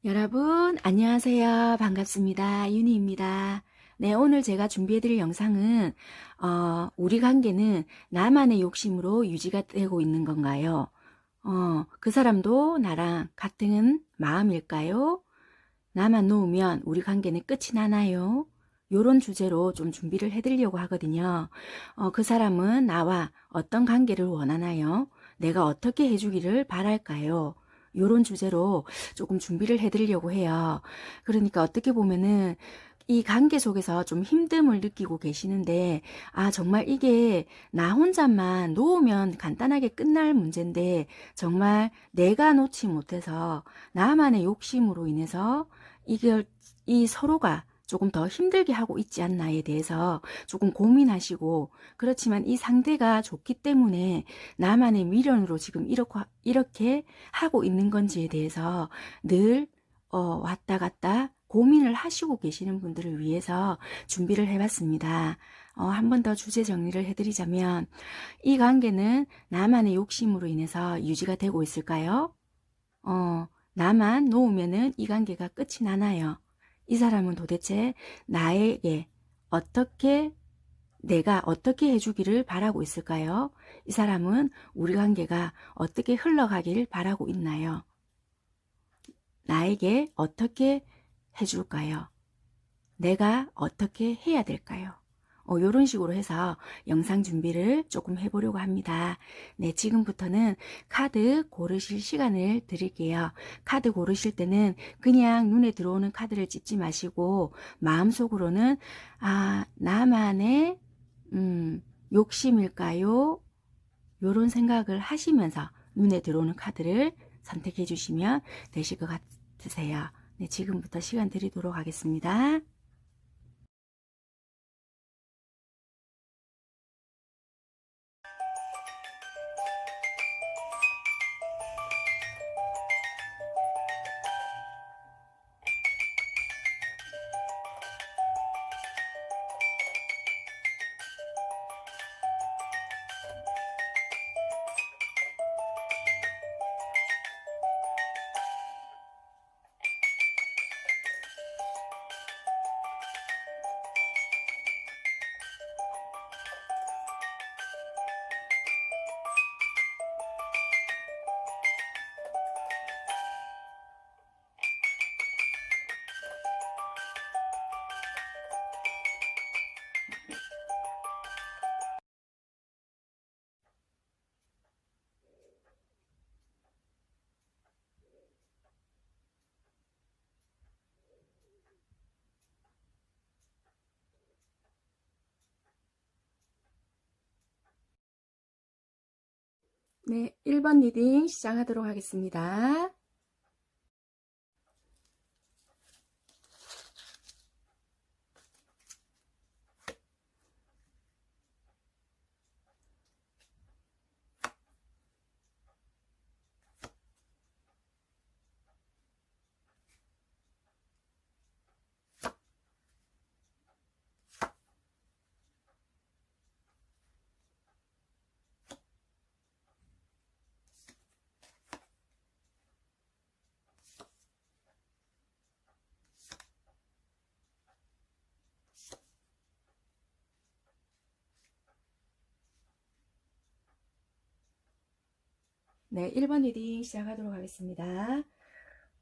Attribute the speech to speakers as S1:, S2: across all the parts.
S1: 여러분 안녕하세요. 반갑습니다. 윤희입니다. 네, 오늘 제가 준비해드릴 영상은 우리 관계는 나만의 욕심으로 유지가 되고 있는 건가요? 그 사람도 나랑 같은 마음일까요? 나만 놓으면 우리 관계는 끝이 나나요? 요런 주제로 좀 준비를 해드리려고 하거든요. 그 사람은 나와 어떤 관계를 원하나요? 내가 어떻게 해주기를 바랄까요? 요런 주제로 조금 준비를 해드리려고 해요. 그러니까 어떻게 보면은 이 관계 속에서 좀 힘듦을 느끼고 계시는데, 정말 이게 나 혼자만 놓으면 간단하게 끝날 문제인데, 정말 내가 놓지 못해서 나만의 욕심으로 인해서 이걸, 이 서로가 조금 더 힘들게 하고 있지 않나에 대해서 조금 고민하시고, 그렇지만 이 상대가 좋기 때문에 나만의 미련으로 지금 이렇게 하고 있는 건지에 대해서 늘 왔다 갔다 고민을 하시고 계시는 분들을 위해서 준비를 해봤습니다. 한 번 더 주제 정리를 해드리자면, 이 관계는 나만의 욕심으로 인해서 유지가 되고 있을까요? 나만 놓으면은 이 관계가 끝이 나나요? 이 사람은 도대체 나에게 내가 어떻게 해주기를 바라고 있을까요? 이 사람은 우리 관계가 어떻게 흘러가길 바라고 있나요? 나에게 어떻게 해줄까요? 내가 어떻게 해야 될까요? 이런 식으로 해서 영상 준비를 조금 해보려고 합니다. 네, 지금부터는 카드 고르실 시간을 드릴게요. 카드 고르실 때는 그냥 눈에 들어오는 카드를 찝지 마시고 마음속으로는 나만의 욕심일까요? 요런 생각을 하시면서 눈에 들어오는 카드를 선택해 주시면 되실 것 같으세요. 네, 지금부터 시간 드리도록 하겠습니다. 네, 1번 리딩 시작하도록 하겠습니다. 네, 1번 리딩 시작하도록 하겠습니다.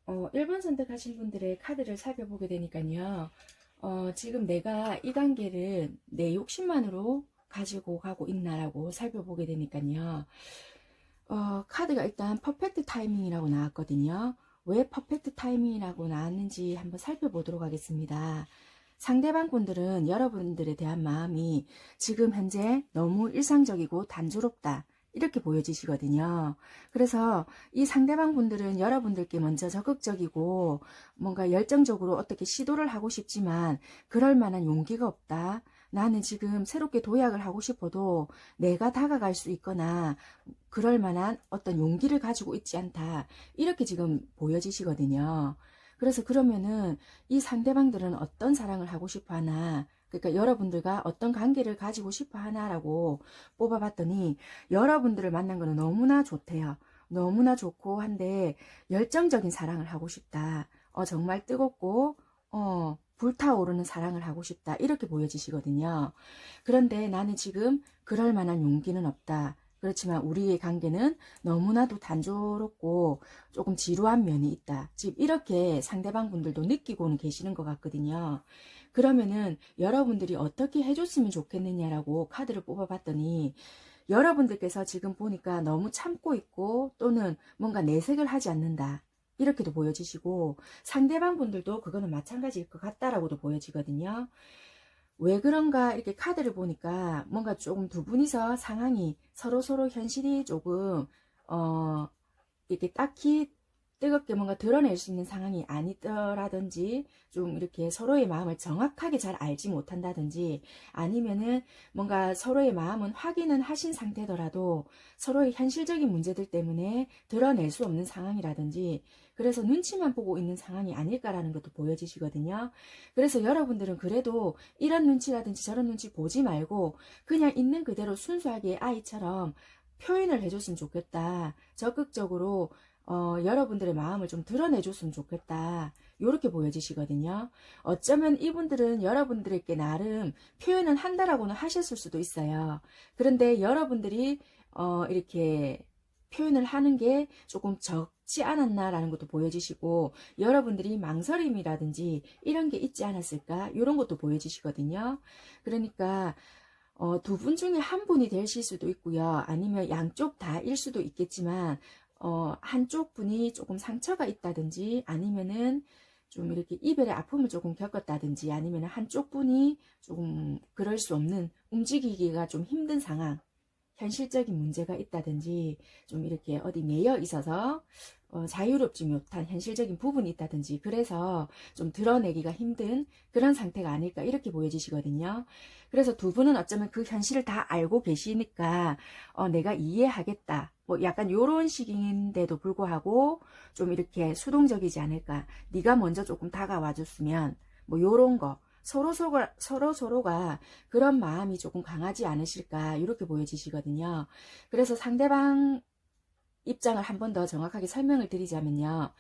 S1: 1번 선택하신 분들의 카드를 살펴보게 되니까요. 지금 내가 이 관계를 내 욕심만으로 가지고 가고 있나라고 살펴보게 되니까요. 카드가 일단 퍼펙트 타이밍이라고 나왔거든요. 왜 퍼펙트 타이밍이라고 나왔는지 한번 살펴보도록 하겠습니다. 상대방 분들은 여러분들에 대한 마음이 지금 현재 너무 일상적이고 단조롭다, 이렇게 보여지시거든요. 그래서 이 상대방 분들은 여러분들께 먼저 적극적이고 뭔가 열정적으로 어떻게 시도를 하고 싶지만 그럴 만한 용기가 없다. 나는 지금 새롭게 도약을 하고 싶어도 내가 다가갈 수 있거나 그럴 만한 어떤 용기를 가지고 있지 않다, 이렇게 지금 보여지시거든요. 그래서 그러면은 이 상대방들은 어떤 사랑을 하고 싶어 하나, 그러니까 여러분들과 어떤 관계를 가지고 싶어 하나라고 뽑아봤더니 여러분들을 만난 거는 너무나 좋대요. 너무나 좋고 한데 열정적인 사랑을 하고 싶다. 정말 뜨겁고 불타오르는 사랑을 하고 싶다. 이렇게 보여지시거든요. 그런데 나는 지금 그럴 만한 용기는 없다. 그렇지만 우리의 관계는 너무나도 단조롭고 조금 지루한 면이 있다. 지금 이렇게 상대방 분들도 느끼고는 계시는 것 같거든요. 그러면은 여러분들이 어떻게 해줬으면 좋겠느냐라고 카드를 뽑아봤더니 여러분들께서 지금 보니까 너무 참고 있고 또는 뭔가 내색을 하지 않는다. 이렇게도 보여지시고 상대방 분들도 그거는 마찬가지일 것 같다라고도 보여지거든요. 왜 그런가 이렇게 카드를 보니까 뭔가 조금 두 분이서 상황이 서로 현실이 조금 이렇게 딱히 뜨겁게 뭔가 드러낼 수 있는 상황이 아니더라든지 좀 이렇게 서로의 마음을 정확하게 잘 알지 못한다든지 아니면은 뭔가 서로의 마음은 확인은 하신 상태더라도 서로의 현실적인 문제들 때문에 드러낼 수 없는 상황이라든지 그래서 눈치만 보고 있는 상황이 아닐까라는 것도 보여지시거든요. 그래서 여러분들은 그래도 이런 눈치라든지 저런 눈치 보지 말고 그냥 있는 그대로 순수하게 아이처럼 표현을 해줬으면 좋겠다. 적극적으로 여러분들의 마음을 좀 드러내줬으면 좋겠다. 이렇게 보여지시거든요. 어쩌면 이분들은 여러분들에게 나름 표현은 한다라고는 하셨을 수도 있어요. 그런데 여러분들이 이렇게 표현을 하는 게 조금 적지 않았나라는 것도 보여지시고 여러분들이 망설임이라든지 이런 게 있지 않았을까 이런 것도 보여지시거든요. 그러니까 두 분 중에 한 분이 되실 수도 있고요. 아니면 양쪽 다일 수도 있겠지만 한쪽 분이 조금 상처가 있다든지 아니면은 좀 이렇게 이별의 아픔을 조금 겪었다든지 아니면 한쪽 분이 조금 그럴 수 없는 움직이기가 좀 힘든 상황 현실적인 문제가 있다든지 좀 이렇게 어디 매여 있어서 자유롭지 못한 현실적인 부분이 있다든지 그래서 좀 드러내기가 힘든 그런 상태가 아닐까 이렇게 보여지시거든요. 그래서 두 분은 어쩌면 그 현실을 다 알고 계시니까 내가 이해하겠다 뭐 약간 요런 식인데도 불구하고 좀 이렇게 수동적이지 않을까 네가 먼저 조금 다가와 줬으면 뭐 요런 거 서로가 그런 마음이 조금 강하지 않으실까 이렇게 보여지시거든요. 그래서 상대방 입장을 한 번 더 정확하게 설명을 드리자면요.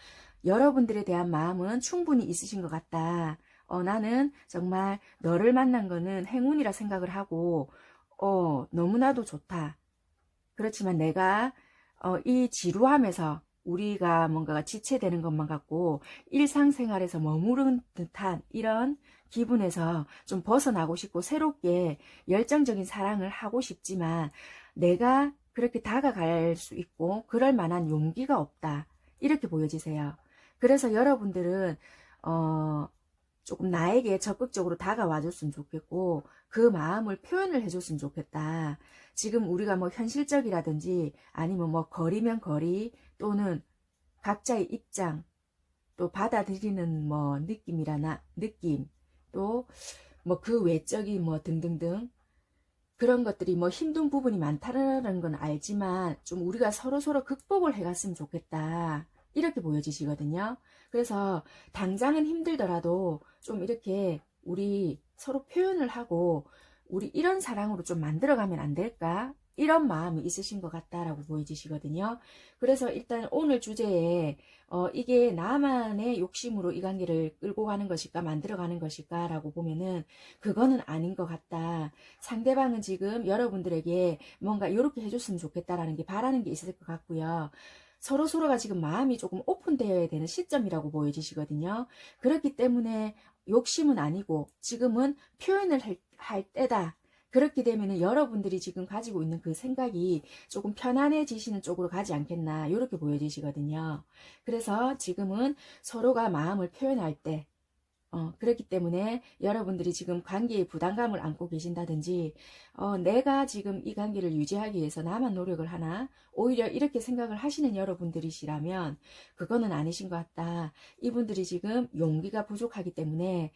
S1: 여러분들에 대한 마음은 충분히 있으신 것 같다. 나는 정말 너를 만난 거는 행운이라 생각을 하고 너무나도 좋다. 그렇지만 내가 이 지루함에서 우리가 뭔가가 지체되는 것만 같고 일상생활에서 머무른 듯한 이런 기분에서 좀 벗어나고 싶고 새롭게 열정적인 사랑을 하고 싶지만 내가 그렇게 다가갈 수 있고 그럴 만한 용기가 없다. 이렇게 보여지세요. 그래서 여러분들은 조금 나에게 적극적으로 다가와 줬으면 좋겠고 그 마음을 표현을 해줬으면 좋겠다. 지금 우리가 뭐 현실적이라든지 아니면 뭐 거리면 거리 또는 각자의 입장 또 받아들이는 뭐 느낌이라나 느낌 또 뭐 그 외적인 뭐 등등등 그런 것들이 뭐 힘든 부분이 많다는 건 알지만 좀 우리가 서로 극복을 해갔으면 좋겠다. 이렇게 보여지시거든요. 그래서 당장은 힘들더라도 좀 이렇게 우리 서로 표현을 하고 우리 이런 사랑으로 좀 만들어가면 안 될까? 이런 마음이 있으신 것 같다라고 보여지시거든요. 그래서 일단 오늘 주제에 이게 나만의 욕심으로 이 관계를 끌고 가는 것일까 만들어가는 것일까 라고 보면은 그거는 아닌 것 같다. 상대방은 지금 여러분들에게 뭔가 이렇게 해줬으면 좋겠다라는 게 바라는 게 있을 것 같고요. 서로가 지금 마음이 조금 오픈되어야 되는 시점이라고 보여지시거든요. 그렇기 때문에 욕심은 아니고 지금은 표현을 할 때다. 그렇게 되면 여러분들이 지금 가지고 있는 그 생각이 조금 편안해지시는 쪽으로 가지 않겠나 이렇게 보여지시거든요. 그래서 지금은 서로가 마음을 표현할 때 그렇기 때문에 여러분들이 지금 관계에 부담감을 안고 계신다든지 내가 지금 이 관계를 유지하기 위해서 나만 노력을 하나 오히려 이렇게 생각을 하시는 여러분들이시라면 그거는 아니신 것 같다. 이분들이 지금 용기가 부족하기 때문에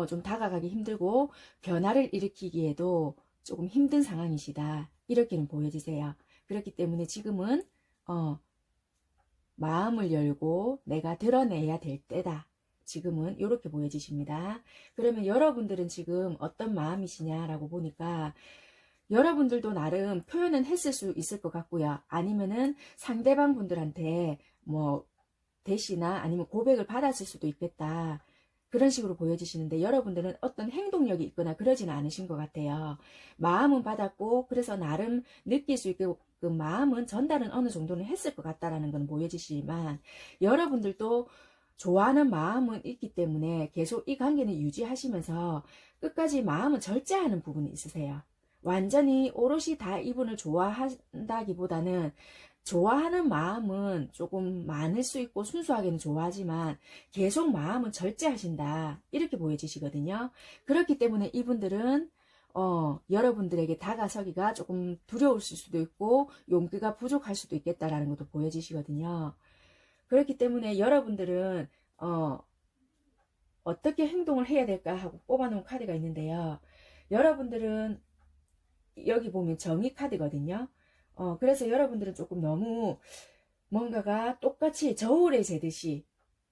S1: 좀 다가가기 힘들고 변화를 일으키기에도 조금 힘든 상황이시다. 이렇게는 보여지세요. 그렇기 때문에 지금은 마음을 열고 내가 드러내야 될 때다. 지금은 이렇게 보여지십니다. 그러면 여러분들은 지금 어떤 마음이시냐라고 보니까 여러분들도 나름 표현은 했을 수 있을 것 같고요. 아니면은 상대방 분들한테 뭐 대시나 아니면 고백을 받았을 수도 있겠다. 그런 식으로 보여지시는데 여러분들은 어떤 행동력이 있거나 그러지는 않으신 것 같아요. 마음은 받았고 그래서 나름 느낄 수 있게 그 마음은 전달은 어느 정도는 했을 것 같다라는 건 보여지시지만 여러분들도 좋아하는 마음은 있기 때문에 계속 이 관계는 유지하시면서 끝까지 마음은 절제하는 부분이 있으세요. 완전히 오롯이 다 이분을 좋아한다기보다는 좋아하는 마음은 조금 많을 수 있고 순수하게는 좋아하지만 계속 마음은 절제하신다. 이렇게 보여지시거든요. 그렇기 때문에 이분들은 여러분들에게 다가서기가 조금 두려울 수도 있고 용기가 부족할 수도 있겠다라는 것도 보여지시거든요. 그렇기 때문에 여러분들은 어떻게 행동을 해야 될까 하고 뽑아놓은 카드가 있는데요. 여러분들은 여기 보면 정의 카드거든요. 그래서 여러분들은 조금 너무 뭔가가 똑같이 저울에 재듯이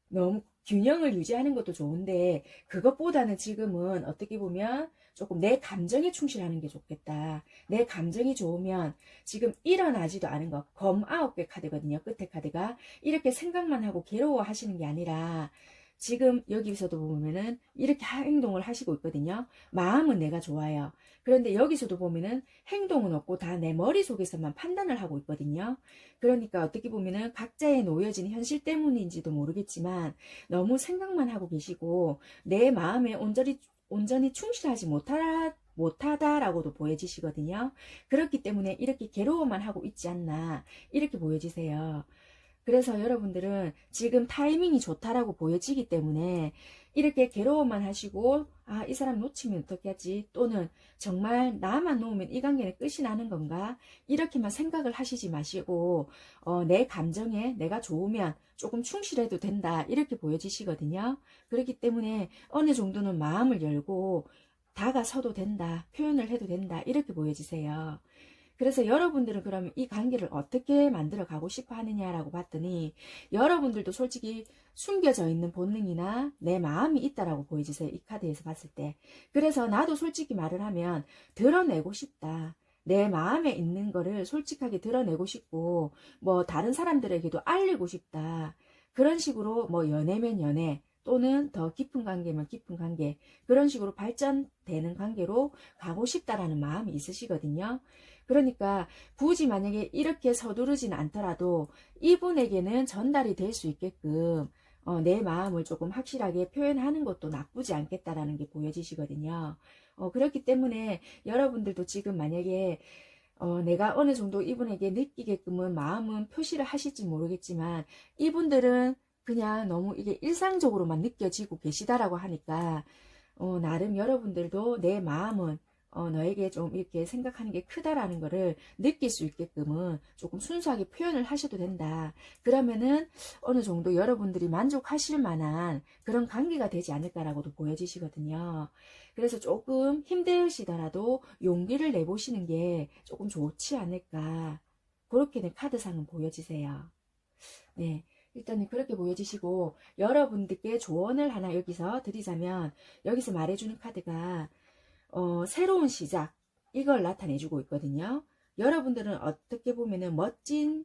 S1: 너무 균형을 유지하는 것도 좋은데 그것보다는 지금은 어떻게 보면 조금 내 감정에 충실하는 게 좋겠다. 내 감정이 좋으면 지금 일어나지도 않은 것, 검 9개 카드거든요. 끝에 카드가 이렇게 생각만 하고 괴로워하시는 게 아니라 지금 여기서도 보면은 이렇게 행동을 하시고 있거든요. 마음은 내가 좋아요. 그런데 여기서도 보면은 행동은 없고 다 내 머릿속에서만 판단을 하고 있거든요. 그러니까 어떻게 보면은 각자의 놓여진 현실 때문인지도 모르겠지만 너무 생각만 하고 계시고 내 마음에 온전히 충실하지 못하다라고도 보여지시거든요. 그렇기 때문에 이렇게 괴로워만 하고 있지 않나 이렇게 보여지세요. 그래서 여러분들은 지금 타이밍이 좋다라고 보여지기 때문에 이렇게 괴로워만 하시고 이 사람 놓치면 어떻게 하지? 또는 정말 나만 놓으면 이 관계는 끝이 나는 건가? 이렇게만 생각을 하시지 마시고 내 감정에 내가 좋으면 조금 충실해도 된다 이렇게 보여지시거든요. 그렇기 때문에 어느 정도는 마음을 열고 다가서도 된다, 표현을 해도 된다 이렇게 보여지세요. 그래서 여러분들은 그러면 이 관계를 어떻게 만들어 가고 싶어 하느냐라고 봤더니 여러분들도 솔직히 숨겨져 있는 본능이나 내 마음이 있다라고 보여지세요. 이 카드에서 봤을 때. 그래서 나도 솔직히 말을 하면 드러내고 싶다. 내 마음에 있는 거를 솔직하게 드러내고 싶고 뭐 다른 사람들에게도 알리고 싶다. 그런 식으로 뭐 연애면 연애 또는 더 깊은 관계면 깊은 관계 그런 식으로 발전되는 관계로 가고 싶다라는 마음이 있으시거든요. 그러니까 굳이 만약에 이렇게 서두르진 않더라도 이분에게는 전달이 될 수 있게끔 내 마음을 조금 확실하게 표현하는 것도 나쁘지 않겠다라는 게 보여지시거든요. 그렇기 때문에 여러분들도 지금 만약에 내가 어느 정도 이분에게 느끼게끔은 마음은 표시를 하실지 모르겠지만 이분들은 그냥 너무 이게 일상적으로만 느껴지고 계시다라고 하니까 나름 여러분들도 내 마음은 너에게 좀 이렇게 생각하는 게 크다라는 거를 느낄 수 있게끔은 조금 순수하게 표현을 하셔도 된다. 그러면은 어느 정도 여러분들이 만족하실 만한 그런 관계가 되지 않을까라고도 보여지시거든요. 그래서 조금 힘드시더라도 용기를 내보시는 게 조금 좋지 않을까. 그렇게는 카드상은 보여지세요. 네. 일단은 그렇게 보여지시고 여러분들께 조언을 하나 여기서 드리자면 여기서 말해주는 카드가 새로운 시작 이걸 나타내주고 있거든요. 여러분들은 어떻게 보면은 멋진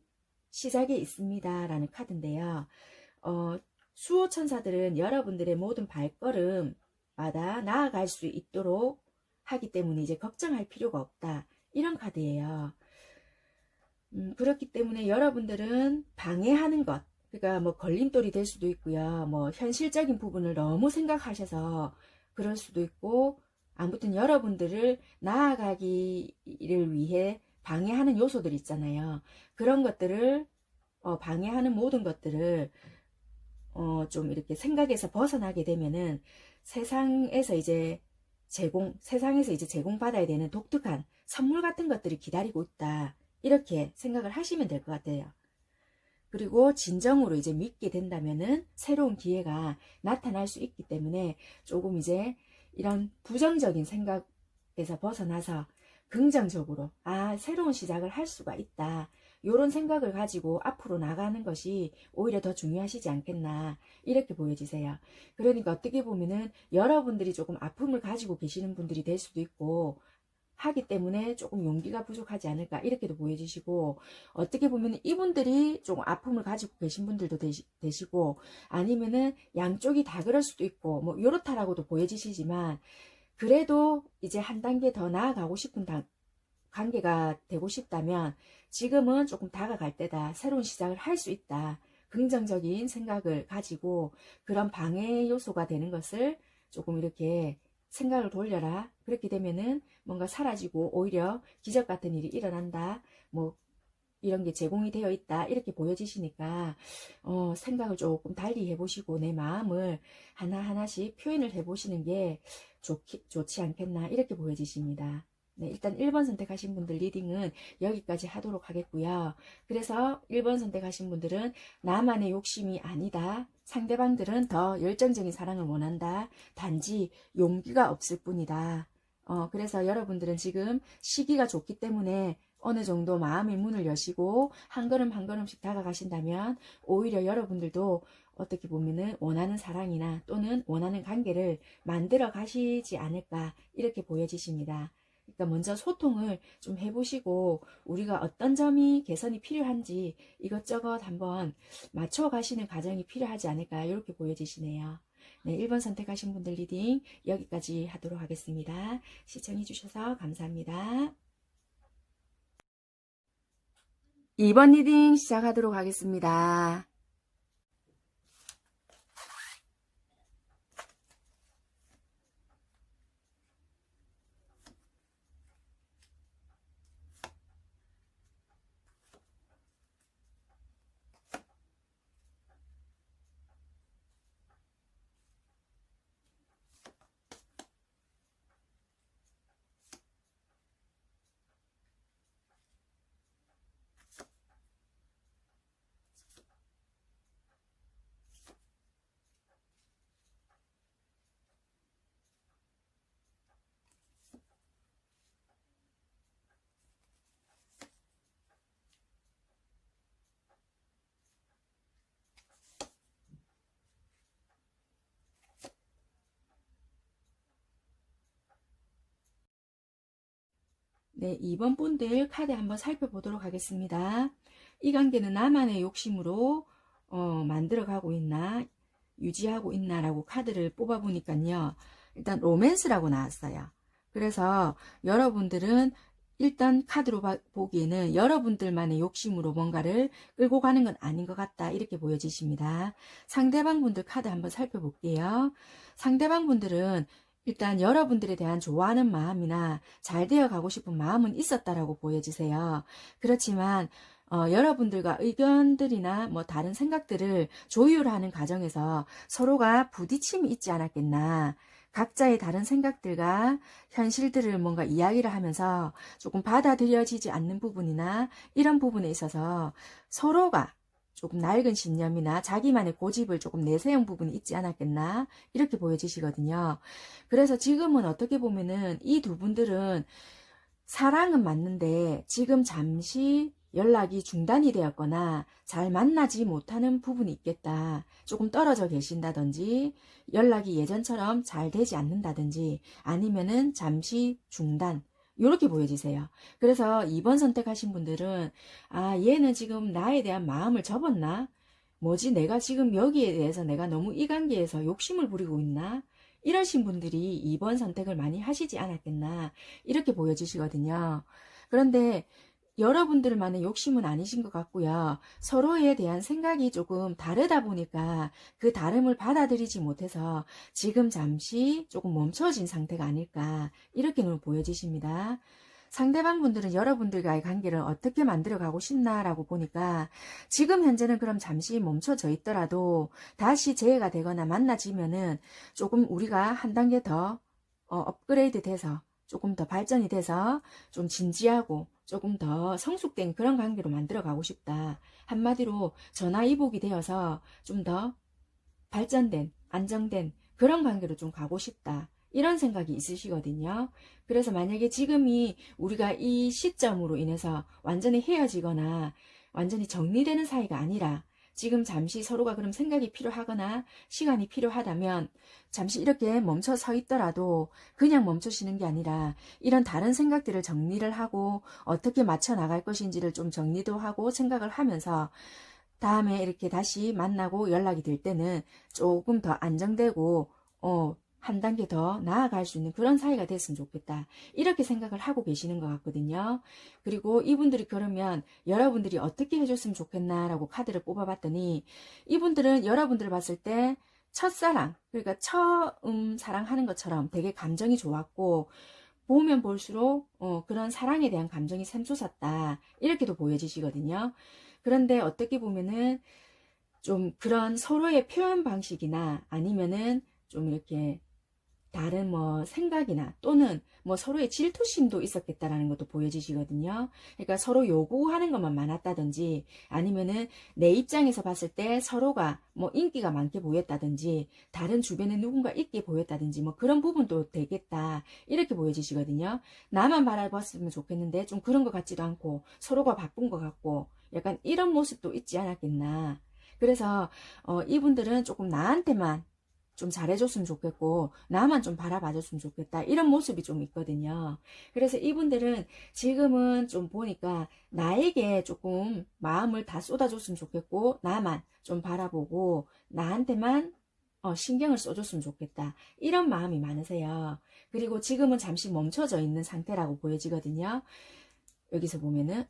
S1: 시작이 있습니다 라는 카드인데요. 수호천사들은 여러분들의 모든 발걸음마다 나아갈 수 있도록 하기 때문에 이제 걱정할 필요가 없다 이런 카드예요. 그렇기 때문에 여러분들은 방해하는 것 그러니까 뭐 걸림돌이 될 수도 있고요. 뭐 현실적인 부분을 너무 생각하셔서 그럴 수도 있고 아무튼 여러분들을 나아가기를 위해 방해하는 요소들 있잖아요. 그런 것들을 방해하는 모든 것들을 좀 이렇게 생각에서 벗어나게 되면은 세상에서 이제 제공받아야 되는 독특한 선물 같은 것들이 기다리고 있다. 이렇게 생각을 하시면 될 것 같아요. 그리고 진정으로 이제 믿게 된다면은 새로운 기회가 나타날 수 있기 때문에 조금 이제 이런 부정적인 생각에서 벗어나서 긍정적으로 새로운 시작을 할 수가 있다. 이런 생각을 가지고 앞으로 나가는 것이 오히려 더 중요하시지 않겠나 이렇게 보여지세요. 그러니까 어떻게 보면은 여러분들이 조금 아픔을 가지고 계시는 분들이 될 수도 있고 하기 때문에 조금 용기가 부족하지 않을까 이렇게도 보여지시고, 어떻게 보면 이분들이 조금 아픔을 가지고 계신 분들도 되시고, 아니면은 양쪽이 다 그럴 수도 있고 뭐 요렇다라고도 보여지시지만, 그래도 이제 한 단계 더 나아가고 싶은 관계가 되고 싶다면 지금은 조금 다가갈 때다. 새로운 시작을 할 수 있다. 긍정적인 생각을 가지고 그런 방해 요소가 되는 것을 조금 이렇게 생각을 돌려라. 그렇게 되면은 뭔가 사라지고 오히려 기적 같은 일이 일어난다. 뭐 이런 게 제공이 되어 있다. 이렇게 보여지시니까 생각을 조금 달리 해보시고 내 마음을 하나하나씩 표현을 해보시는 게 좋지 않겠나 이렇게 보여지십니다. 네, 일단 1번 선택하신 분들 리딩은 여기까지 하도록 하겠고요. 그래서 1번 선택하신 분들은 나만의 욕심이 아니다. 상대방들은 더 열정적인 사랑을 원한다. 단지 용기가 없을 뿐이다. 그래서 여러분들은 지금 시기가 좋기 때문에 어느 정도 마음의 문을 여시고 한 걸음 한 걸음씩 다가가신다면 오히려 여러분들도 어떻게 보면은 원하는 사랑이나 또는 원하는 관계를 만들어 가시지 않을까 이렇게 보여지십니다. 그러니까 먼저 소통을 좀 해보시고 우리가 어떤 점이 개선이 필요한지 이것저것 한번 맞춰 가시는 과정이 필요하지 않을까 이렇게 보여지시네요. 네, 1번 선택하신 분들 리딩 여기까지 하도록 하겠습니다. 시청해 주셔서 감사합니다. 2번 리딩 시작하도록 하겠습니다. 네, 2번 분들 카드 한번 살펴보도록 하겠습니다. 이 관계는 나만의 욕심으로 만들어가고 있나 유지하고 있나 라고 카드를 뽑아보니까요. 일단 로맨스라고 나왔어요. 그래서 여러분들은 일단 카드로 보기에는 여러분들만의 욕심으로 뭔가를 끌고 가는 건 아닌 것 같다 이렇게 보여지십니다. 상대방 분들 카드 한번 살펴볼게요. 상대방 분들은 일단 여러분들에 대한 좋아하는 마음이나 잘 되어 가고 싶은 마음은 있었다라고 보여지세요. 그렇지만 여러분들과 의견들이나 뭐 다른 생각들을 조율하는 과정에서 서로가 부딪힘이 있지 않았겠나. 각자의 다른 생각들과 현실들을 뭔가 이야기를 하면서 조금 받아들여지지 않는 부분이나 이런 부분에 있어서 서로가 조금 낡은 신념이나 자기만의 고집을 조금 내세운 부분이 있지 않았겠나 이렇게 보여지시거든요. 그래서 지금은 어떻게 보면은 이 두 분들은 사랑은 맞는데 지금 잠시 연락이 중단이 되었거나 잘 만나지 못하는 부분이 있겠다. 조금 떨어져 계신다든지 연락이 예전처럼 잘 되지 않는다든지 아니면은 잠시 중단 이렇게 보여지세요. 그래서 2번 선택하신 분들은 얘는 지금 나에 대한 마음을 접었나? 뭐지 내가 지금 여기에 대해서 내가 너무 이 관계에서 욕심을 부리고 있나? 이러신 분들이 2번 선택을 많이 하시지 않았겠나 이렇게 보여지시거든요. 그런데 여러분들만의 욕심은 아니신 것 같고요. 서로에 대한 생각이 조금 다르다 보니까 그 다름을 받아들이지 못해서 지금 잠시 조금 멈춰진 상태가 아닐까 이렇게는 보여지십니다. 상대방 분들은 여러분들과의 관계를 어떻게 만들어 가고 싶나라고 보니까 지금 현재는 그럼 잠시 멈춰져 있더라도 다시 재해가 되거나 만나지면은 조금 우리가 한 단계 더 업그레이드 돼서 조금 더 발전이 돼서 좀 진지하고 조금 더 성숙된 그런 관계로 만들어 가고 싶다. 한마디로 전화위복이 되어서 좀 더 발전된 안정된 그런 관계로 좀 가고 싶다. 이런 생각이 있으시거든요. 그래서 만약에 지금이 우리가 이 시점으로 인해서 완전히 헤어지거나 완전히 정리되는 사이가 아니라 지금 잠시 서로가 그럼 생각이 필요하거나 시간이 필요하다면 잠시 이렇게 멈춰 서 있더라도 그냥 멈춰 쉬는 게 아니라 이런 다른 생각들을 정리를 하고 어떻게 맞춰 나갈 것인지를 좀 정리도 하고 생각을 하면서 다음에 이렇게 다시 만나고 연락이 될 때는 조금 더 안정되고 한 단계 더 나아갈 수 있는 그런 사이가 됐으면 좋겠다. 이렇게 생각을 하고 계시는 것 같거든요. 그리고 이분들이 그러면 여러분들이 어떻게 해줬으면 좋겠나라고 카드를 뽑아봤더니 이분들은 여러분들을 봤을 때 첫사랑, 그러니까 처음 사랑하는 것처럼 되게 감정이 좋았고 보면 볼수록 그런 사랑에 대한 감정이 샘솟았다. 이렇게도 보여지시거든요. 그런데 어떻게 보면은 좀 그런 서로의 표현 방식이나 아니면은 좀 이렇게 다른 뭐 생각이나 또는 뭐 서로의 질투심도 있었겠다라는 것도 보여지시거든요. 그러니까 서로 요구하는 것만 많았다든지 아니면은 내 입장에서 봤을 때 서로가 뭐 인기가 많게 보였다든지 다른 주변에 누군가 있게 보였다든지 뭐 그런 부분도 되겠다. 이렇게 보여지시거든요. 나만 바라봤으면 좋겠는데 좀 그런 것 같지도 않고 서로가 바쁜 것 같고 약간 이런 모습도 있지 않았겠나. 그래서 이분들은 조금 나한테만 좀 잘해줬으면 좋겠고 나만 좀 바라봐줬으면 좋겠다 이런 모습이 좀 있거든요. 그래서 이분들은 지금은 좀 보니까 나에게 조금 마음을 다 쏟아줬으면 좋겠고 나만 좀 바라보고 나한테만 신경을 써줬으면 좋겠다 이런 마음이 많으세요. 그리고 지금은 잠시 멈춰져 있는 상태라고 보여지거든요. 여기서 보면은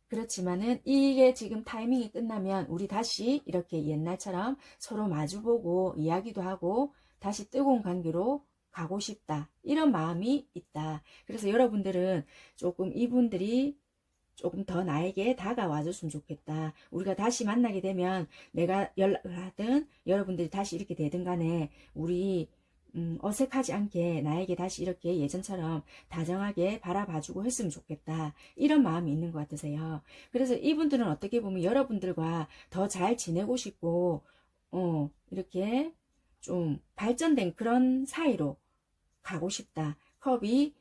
S1: 그렇지만은 이게 지금 타이밍이 끝나면 우리 다시 이렇게 옛날처럼 서로 마주보고 이야기도 하고 다시 뜨거운 관계로 가고 싶다. 이런 마음이 있다. 그래서 여러분들은 조금 이분들이 조금 더 나에게 다가와 줬으면 좋겠다. 우리가 다시 만나게 되면 내가 연락을 하든 여러분들이 다시 이렇게 되든 간에 우리 어색하지 않게 나에게 다시 이렇게 예전처럼 다정하게 바라봐주고 했으면 좋겠다. 이런 마음이 있는 것 같으세요. 그래서 이분들은 어떻게 보면 여러분들과 더 잘 지내고 싶고, 이렇게 좀 발전된 그런 사이로 가고 싶다. 컵이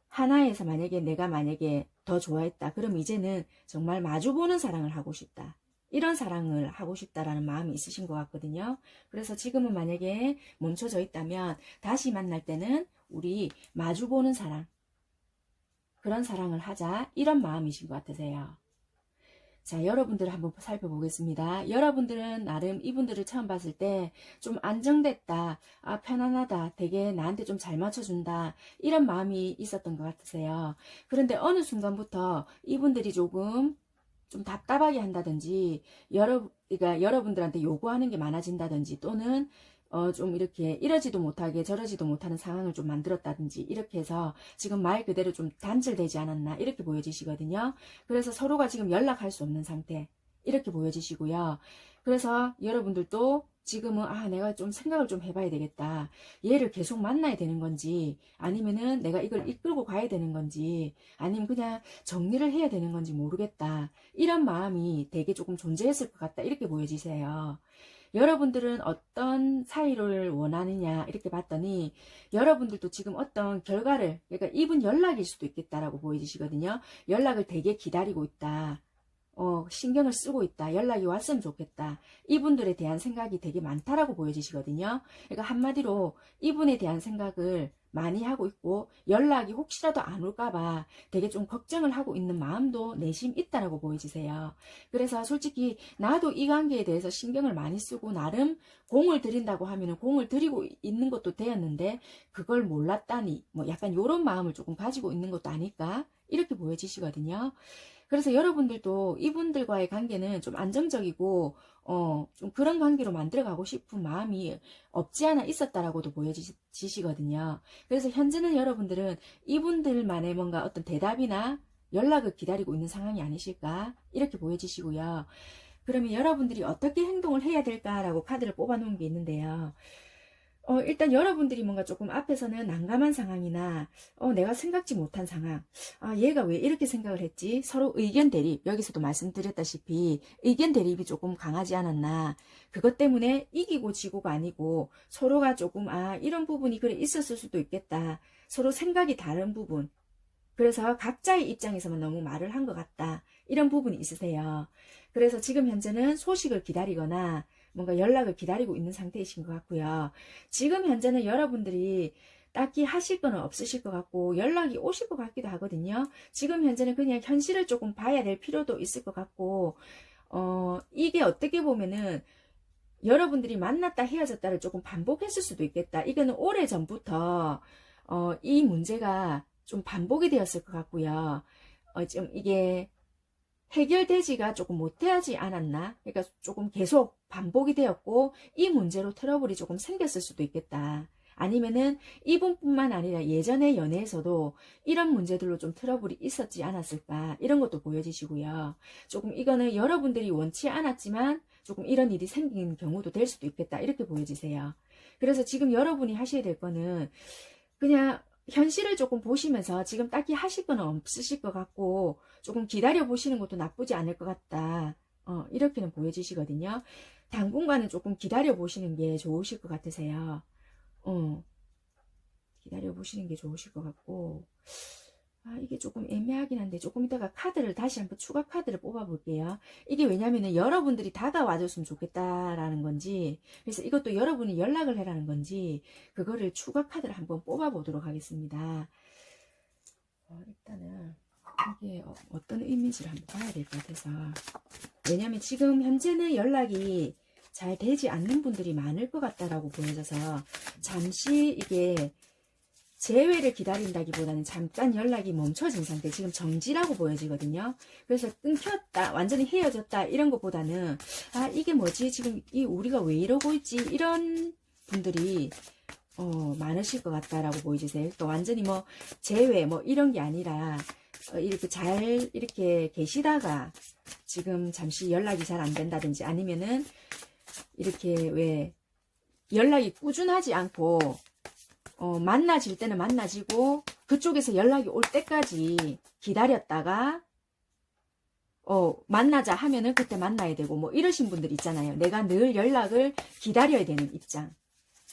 S1: 하나에서 내가 만약에 더 좋아했다. 그럼 이제는 정말 마주보는 사랑을 하고 싶다. 이런 사랑을 하고 싶다라는 마음이 있으신 것 같거든요. 그래서 지금은 만약에 멈춰져 있다면 다시 만날 때는 우리 마주보는 사랑, 그런 사랑을 하자 이런 마음이신 것 같으세요. 자, 여러분들을 한번 살펴보겠습니다. 여러분들은 나름 이분들을 처음 봤을 때 좀 안정됐다, 편안하다, 되게 나한테 좀 잘 맞춰준다 이런 마음이 있었던 것 같으세요. 그런데 어느 순간부터 이분들이 조금 좀 답답하게 한다든지 그러니까 여러분들한테 요구하는 게 많아진다든지 또는 좀 이렇게 이러지도 못하게 저러지도 못하는 상황을 좀 만들었다든지 이렇게 해서 지금 말 그대로 좀 단절되지 않았나 이렇게 보여지시거든요. 그래서 서로가 지금 연락할 수 없는 상태 이렇게 보여지시고요. 그래서 여러분들도 지금은 내가 좀 생각을 좀 해봐야 되겠다. 얘를 계속 만나야 되는 건지 아니면은 내가 이걸 이끌고 가야 되는 건지 아니면 그냥 정리를 해야 되는 건지 모르겠다. 이런 마음이 되게 조금 존재했을 것 같다. 이렇게 보여지세요. 여러분들은 어떤 사이를 원하느냐 이렇게 봤더니 여러분들도 지금 어떤 결과를 그러니까 이분 연락일 수도 있겠다라고 보여지시거든요. 연락을 되게 기다리고 있다. 신경을 쓰고 있다. 연락이 왔으면 좋겠다. 이분들에 대한 생각이 되게 많다라고 보여지시거든요. 그러니까 한마디로 이분에 대한 생각을 많이 하고 있고 연락이 혹시라도 안 올까봐 되게 좀 걱정을 하고 있는 마음도 내심 있다라고 보여지세요. 그래서 솔직히 나도 이 관계에 대해서 신경을 많이 쓰고 나름 공을 들인다고 하면은 공을 들이고 있는 것도 되었는데 그걸 몰랐다니 뭐 약간 이런 마음을 조금 가지고 있는 것도 아닐까 이렇게 보여지시거든요. 그래서 여러분들도 이분들과의 관계는 좀 안정적이고 좀 그런 관계로 만들어가고 싶은 마음이 없지 않아 있었다라고도 보여지시거든요. 그래서 현재는 여러분들은 이분들만의 뭔가 어떤 대답이나 연락을 기다리고 있는 상황이 아니실까 이렇게 보여지시고요. 그러면 여러분들이 어떻게 행동을 해야 될까라고 카드를 뽑아 놓은 게 있는데요. 일단 여러분들이 뭔가 조금 앞에서는 난감한 상황이나 내가 생각지 못한 상황 얘가 왜 이렇게 생각을 했지 서로 의견 대립 여기서도 말씀드렸다시피 의견 대립이 조금 강하지 않았나 그것 때문에 이기고 지고가 아니고 서로가 조금 이런 부분이 그래 있었을 수도 있겠다 서로 생각이 다른 부분 그래서 각자의 입장에서만 너무 말을 한 것 같다 이런 부분이 있으세요. 그래서 지금 현재는 소식을 기다리거나 뭔가 연락을 기다리고 있는 상태이신 것 같고요. 지금 현재는 여러분들이 딱히 하실 거는 없으실 것 같고 연락이 오실 것 같기도 하거든요. 지금 현재는 그냥 현실을 조금 봐야 될 필요도 있을 것 같고 이게 어떻게 보면은 여러분들이 만났다 헤어졌다를 조금 반복했을 수도 있겠다. 이거는 오래전부터 이 문제가 좀 반복이 되었을 것 같고요. 좀 이게 해결되지가 조금 못하지 않았나? 그러니까 조금 계속 반복이 되었고 이 문제로 트러블이 조금 생겼을 수도 있겠다. 아니면은 이분뿐만 아니라 예전의 연애에서도 이런 문제들로 좀 트러블이 있었지 않았을까? 이런 것도 보여지시고요. 조금 이거는 여러분들이 원치 않았지만 조금 이런 일이 생긴 경우도 될 수도 있겠다. 이렇게 보여지세요. 그래서 지금 여러분이 하셔야 될 거는 그냥 현실을 조금 보시면서 지금 딱히 하실 건 없으실 것 같고 조금 기다려 보시는 것도 나쁘지 않을 것 같다. 이렇게는 보여지시거든요. 당분간은 조금 기다려 보시는 게 좋으실 것 같으세요. 기다려 보시는 게 좋으실 것 같고 이게 조금 애매하긴 한데 조금 이따가 카드를 다시 한번 추가 카드를 뽑아 볼게요. 이게 왜냐면은 여러분들이 다가와줬으면 좋겠다라는 건지 그래서 이것도 여러분이 연락을 해라는 건지 그거를 추가 카드를 한번 뽑아 보도록 하겠습니다. 일단은 이게 어떤 의미인지를 한번 봐야 될 것 같아서 왜냐면 지금 현재는 연락이 잘 되지 않는 분들이 많을 것 같다라고 보여져서 잠시 이게 재회를 기다린다기보다는 잠깐 연락이 멈춰진 상태, 지금 정지라고 보여지거든요. 그래서 끊겼다, 완전히 헤어졌다 이런 것보다는 이게 뭐지, 지금 우리가 왜 이러고 있지, 이런 분들이 많으실 것 같다라고 보여지세요. 또 완전히 뭐 재회 뭐 이런 게 아니라 이렇게 잘 이렇게 계시다가 지금 잠시 연락이 잘 안 된다든지 아니면은 이렇게 왜 연락이 꾸준하지 않고 만나질 때는 만나지고 그쪽에서 연락이 올 때까지 기다렸다가 만나자 하면은 그때 만나야 되고 뭐 이러신 분들 있잖아요. 내가 늘 연락을 기다려야 되는 입장.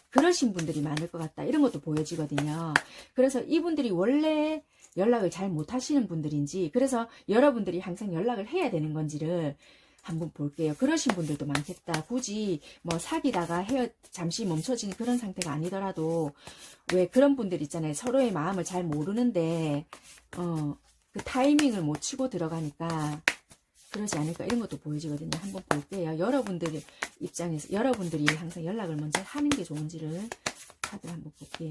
S1: 그러신 분들이 많을 것 같다. 이런 것도 보여지거든요. 그래서 이분들이 원래 연락을 잘 못하시는 분들인지 그래서 여러분들이 항상 연락을 해야 되는 건지를 한번 볼게요. 그러신 분들도 많겠다. 굳이 뭐 사귀다가 잠시 멈춰지는 그런 상태가 아니더라도 왜 그런 분들 있잖아요. 서로의 마음을 잘 모르는데 그 타이밍을 못 치고 들어가니까 그러지 않을까 이런 것도 보여지거든요. 한번 볼게요. 여러분들 입장에서 여러분들이 항상 연락을 먼저 하는 게 좋은지를 카드를 한번 볼게요.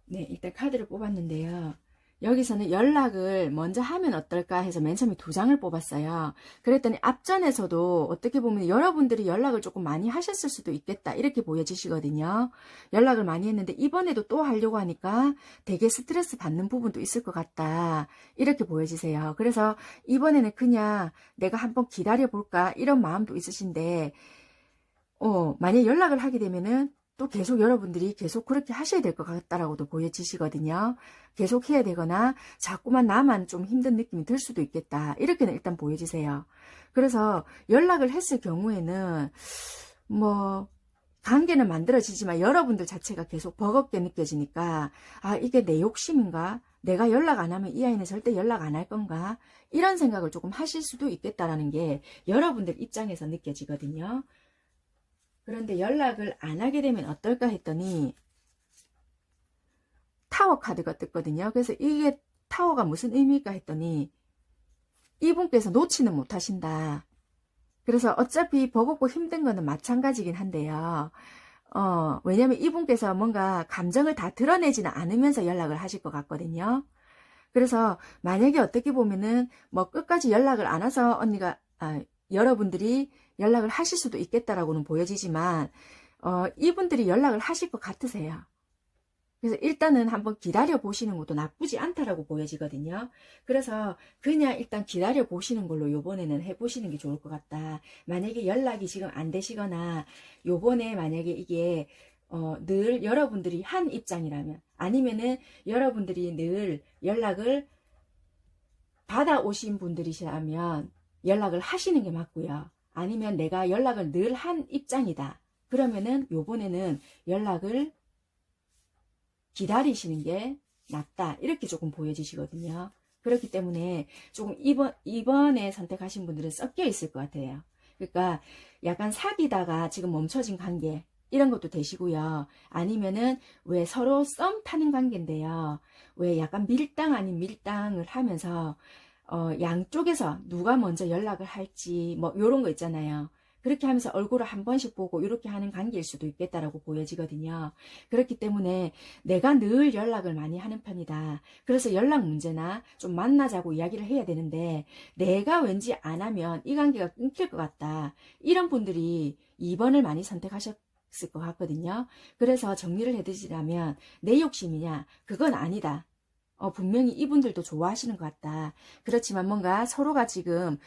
S1: 네, 일단 카드를 뽑았는데요. 여기서는 연락을 먼저 하면 어떨까 해서 맨 처음에 2장을 뽑았어요. 그랬더니 앞전에서도 어떻게 보면 여러분들이 연락을 조금 많이 하셨을 수도 있겠다 이렇게 보여지시거든요. 연락을 많이 했는데 이번에도 또 하려고 하니까 되게 스트레스 받는 부분도 있을 것 같다 이렇게 보여지세요. 그래서 이번에는 그냥 내가 한번 기다려볼까 이런 마음도 있으신데 만약 연락을 하게 되면은 또 계속 여러분들이 계속 그렇게 하셔야 될 것 같다라고도 보여지시거든요. 계속 해야 되거나 자꾸만 나만 좀 힘든 느낌이 들 수도 있겠다. 이렇게는 일단 보여지세요. 그래서 연락을 했을 경우에는 뭐 관계는 만들어지지만 여러분들 자체가 계속 버겁게 느껴지니까 이게 내 욕심인가? 내가 연락 안 하면 이 아이는 절대 연락 안 할 건가? 이런 생각을 조금 하실 수도 있겠다라는 게 여러분들 입장에서 느껴지거든요. 그런데 연락을 안 하게 되면 어떨까 했더니 타워 카드가 떴거든요. 그래서 이게 타워가 무슨 의미일까 했더니 이분께서 놓지는 못하신다. 그래서 어차피 버겁고 힘든 거는 마찬가지긴 한데요. 왜냐면 이분께서 뭔가 감정을 다 드러내지는 않으면서 연락을 하실 것 같거든요. 그래서 만약에 어떻게 보면은 뭐 끝까지 연락을 안 해서 여러분들이 연락을 하실 수도 있겠다라고는 보여지지만 이분들이 연락을 하실 것 같으세요. 그래서 일단은 한번 기다려 보시는 것도 나쁘지 않다라고 보여지거든요. 그래서 그냥 일단 기다려 보시는 걸로 요번에는 해보시는 게 좋을 것 같다. 만약에 연락이 지금 안 되시거나 요번에 만약에 이게 늘 여러분들이 한 입장이라면, 아니면은 여러분들이 늘 연락을 받아오신 분들이시라면 연락을 하시는 게 맞고요. 아니면 내가 연락을 늘 한 입장이다. 그러면은 요번에는 연락을 기다리시는 게 낫다. 이렇게 조금 보여지시거든요. 그렇기 때문에 조금 이번에 선택하신 분들은 섞여 있을 것 같아요. 그러니까 약간 사귀다가 지금 멈춰진 관계, 이런 것도 되시고요. 아니면은 왜 서로 썸 타는 관계인데요. 왜 약간 밀당 아닌 밀당을 하면서 양쪽에서 누가 먼저 연락을 할지 뭐 요런 거 있잖아요. 그렇게 하면서 얼굴을 한 번씩 보고 이렇게 하는 관계일 수도 있겠다라고 보여지거든요. 그렇기 때문에 내가 늘 연락을 많이 하는 편이다. 그래서 연락 문제나 좀 만나자고 이야기를 해야 되는데 내가 왠지 안 하면 이 관계가 끊길 것 같다. 이런 분들이 2번을 많이 선택하셨을 것 같거든요. 그래서 정리를 해드리자면 내 욕심이냐? 그건 아니다. 분명히 이분들도 좋아하시는 것 같다. 그렇지만 뭔가 서로가 지금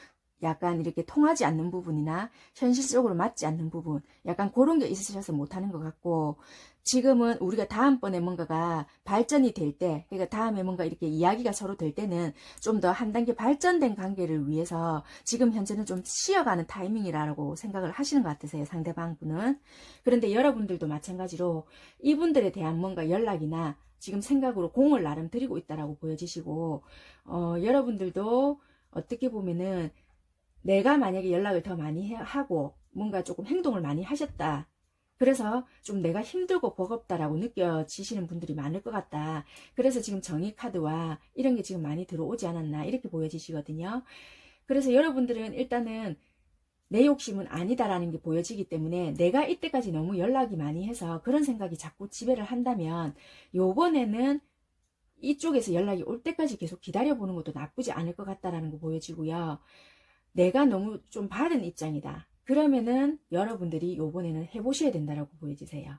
S1: 약간 이렇게 통하지 않는 부분이나 현실적으로 맞지 않는 부분, 약간 그런 게 있으셔서 못하는 것 같고, 지금은 우리가 다음번에 뭔가가 발전이 될 때, 그러니까 다음에 뭔가 이렇게 이야기가 서로 될 때는 좀 더 한 단계 발전된 관계를 위해서 지금 현재는 좀 쉬어가는 타이밍이라고 생각을 하시는 것 같으세요, 상대방 분은. 그런데 여러분들도 마찬가지로 이분들에 대한 뭔가 연락이나 지금 생각으로 공을 나름 들이고 있다라고 보여지시고, 여러분들도 어떻게 보면은 내가 만약에 연락을 더 많이 하고 뭔가 조금 행동을 많이 하셨다. 그래서 좀 내가 힘들고 버겁다라고 느껴지시는 분들이 많을 것 같다. 그래서 지금 정의 카드와 이런 게 지금 많이 들어오지 않았나 이렇게 보여지시거든요. 그래서 여러분들은 일단은 내 욕심은 아니다라는 게 보여지기 때문에 내가 이때까지 너무 연락이 많이 해서 그런 생각이 자꾸 지배를 한다면 요번에는 이쪽에서 연락이 올 때까지 계속 기다려보는 것도 나쁘지 않을 것 같다라는 거 보여지고요. 내가 너무 좀 바른 입장이다. 그러면은 여러분들이 요번에는 해보셔야 된다라고 보여지세요.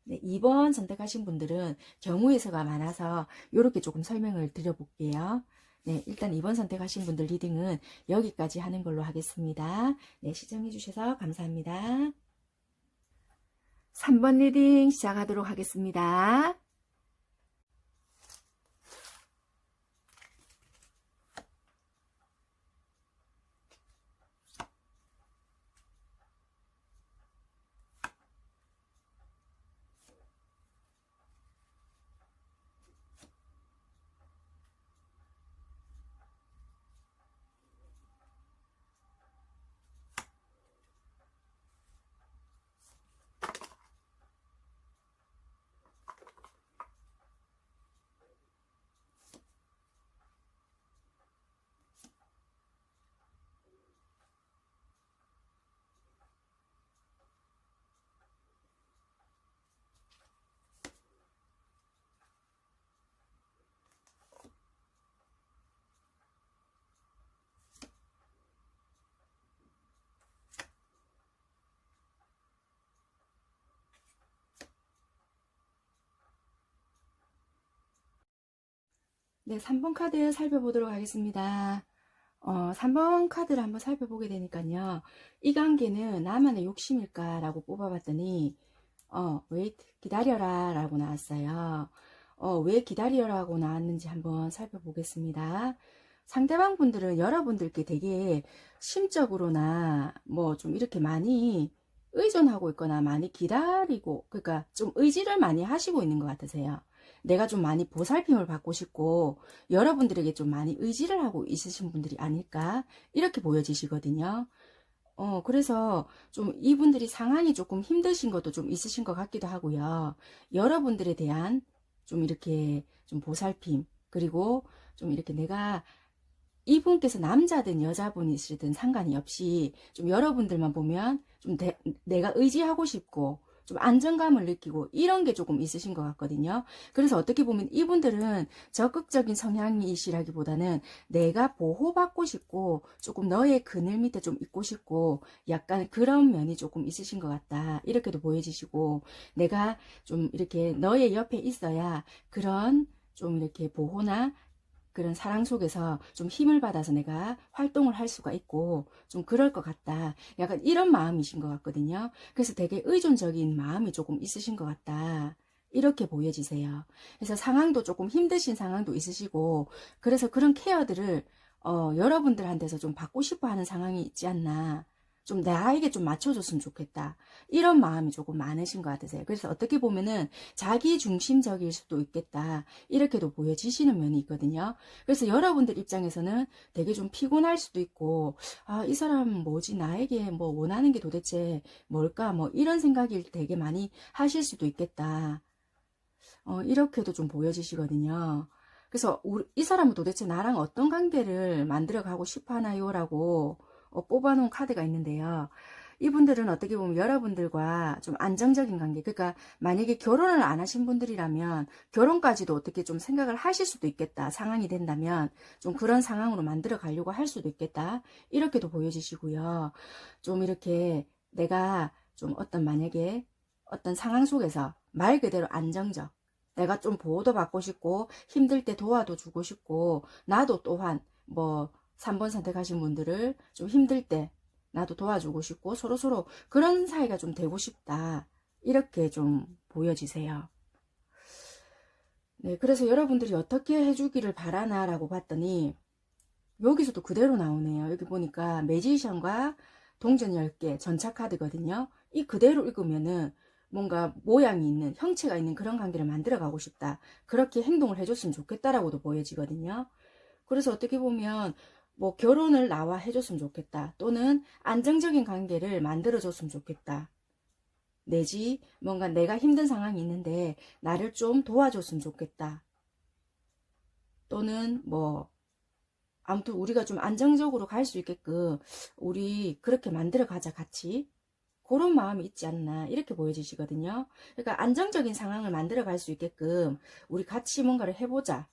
S1: 네, 2번 선택하신 분들은 경우의 수가 많아서 이렇게 조금 설명을 드려볼게요. 네, 일단 2번 선택하신 분들 리딩은 여기까지 하는 걸로 하겠습니다. 네, 시청해 주셔서 감사합니다. 3번 리딩 시작하도록 하겠습니다. 네, 3번 카드 살펴보도록 하겠습니다. 3번 카드를 한번 살펴보게 되니까요. 이 관계는 나만의 욕심일까라고 뽑아봤더니, wait, 기다려라 라고 나왔어요. 왜 기다려라고 나왔는지 한번 살펴보겠습니다. 상대방 분들은 여러분들께 되게 심적으로나 뭐 좀 이렇게 많이 의존하고 있거나 많이 기다리고, 그러니까 좀 의지를 많이 하시고 있는 것 같으세요. 내가 좀 많이 보살핌을 받고 싶고 여러분들에게 좀 많이 의지를 하고 있으신 분들이 아닐까 이렇게 보여지시거든요. 그래서 좀 이분들이 상황이 조금 힘드신 것도 좀 있으신 것 같기도 하고요. 여러분들에 대한 좀 이렇게 좀 보살핌, 그리고 좀 이렇게 내가 이분께서 남자든 여자분이시든 상관이 없이 좀 여러분들만 보면 좀 내가 의지하고 싶고 좀 안정감을 느끼고 이런 게 조금 있으신 것 같거든요. 그래서 어떻게 보면 이분들은 적극적인 성향이시라기보다는 내가 보호받고 싶고 조금 너의 그늘 밑에 좀 있고 싶고 약간 그런 면이 조금 있으신 것 같다. 이렇게도 보여지시고 내가 좀 이렇게 너의 옆에 있어야 그런 좀 이렇게 보호나 그런 사랑 속에서 좀 힘을 받아서 내가 활동을 할 수가 있고 좀 그럴 것 같다. 약간 이런 마음이신 것 같거든요. 그래서 되게 의존적인 마음이 조금 있으신 것 같다. 이렇게 보여지세요. 그래서 상황도 조금 힘드신 상황도 있으시고 그래서 그런 케어들을 여러분들한테서 좀 받고 싶어 하는 상황이 있지 않나. 좀 나에게 좀 맞춰줬으면 좋겠다. 이런 마음이 조금 많으신 것 같으세요. 그래서 어떻게 보면은 자기 중심적일 수도 있겠다. 이렇게도 보여지시는 면이 있거든요. 그래서 여러분들 입장에서는 되게 좀 피곤할 수도 있고, 아, 이 사람 뭐지? 나에게 뭐 원하는 게 도대체 뭘까? 뭐 이런 생각이 되게 많이 하실 수도 있겠다. 이렇게도 좀 보여지시거든요. 그래서 이 사람은 도대체 나랑 어떤 관계를 만들어 가고 싶어 하나요? 라고 뽑아놓은 카드가 있는데요. 이분들은 어떻게 보면 여러분들과 좀 안정적인 관계, 그러니까 만약에 결혼을 안 하신 분들이라면 결혼까지도 어떻게 좀 생각을 하실 수도 있겠다. 상황이 된다면 좀 그런 상황으로 만들어 가려고 할 수도 있겠다. 이렇게도 보여지시고요. 좀 이렇게 내가 좀 만약에 어떤 상황 속에서 말 그대로 안정적, 내가 좀 보호도 받고 싶고 힘들 때 도와도 주고 싶고 나도 또한 뭐 3번 선택하신 분들을 좀 힘들 때 나도 도와주고 싶고 서로서로 그런 사이가 좀 되고 싶다. 이렇게 좀 보여지세요. 네, 그래서 여러분들이 어떻게 해주기를 바라나라고 봤더니 여기서도 그대로 나오네요. 여기 보니까 매지션과 동전 10개 전차 카드거든요. 이 그대로 읽으면은 뭔가 모양이 있는 형체가 있는 그런 관계를 만들어 가고 싶다. 그렇게 행동을 해줬으면 좋겠다라고도 보여지거든요. 그래서 어떻게 보면 뭐 결혼을 나와 해줬으면 좋겠다. 또는 안정적인 관계를 만들어줬으면 좋겠다. 내지 뭔가 내가 힘든 상황이 있는데 나를 좀 도와줬으면 좋겠다. 또는 뭐 아무튼 우리가 좀 안정적으로 갈 수 있게끔 우리 그렇게 만들어 가자 같이. 그런 마음이 있지 않나 이렇게 보여지시거든요. 그러니까 안정적인 상황을 만들어 갈 수 있게끔 우리 같이 뭔가를 해보자.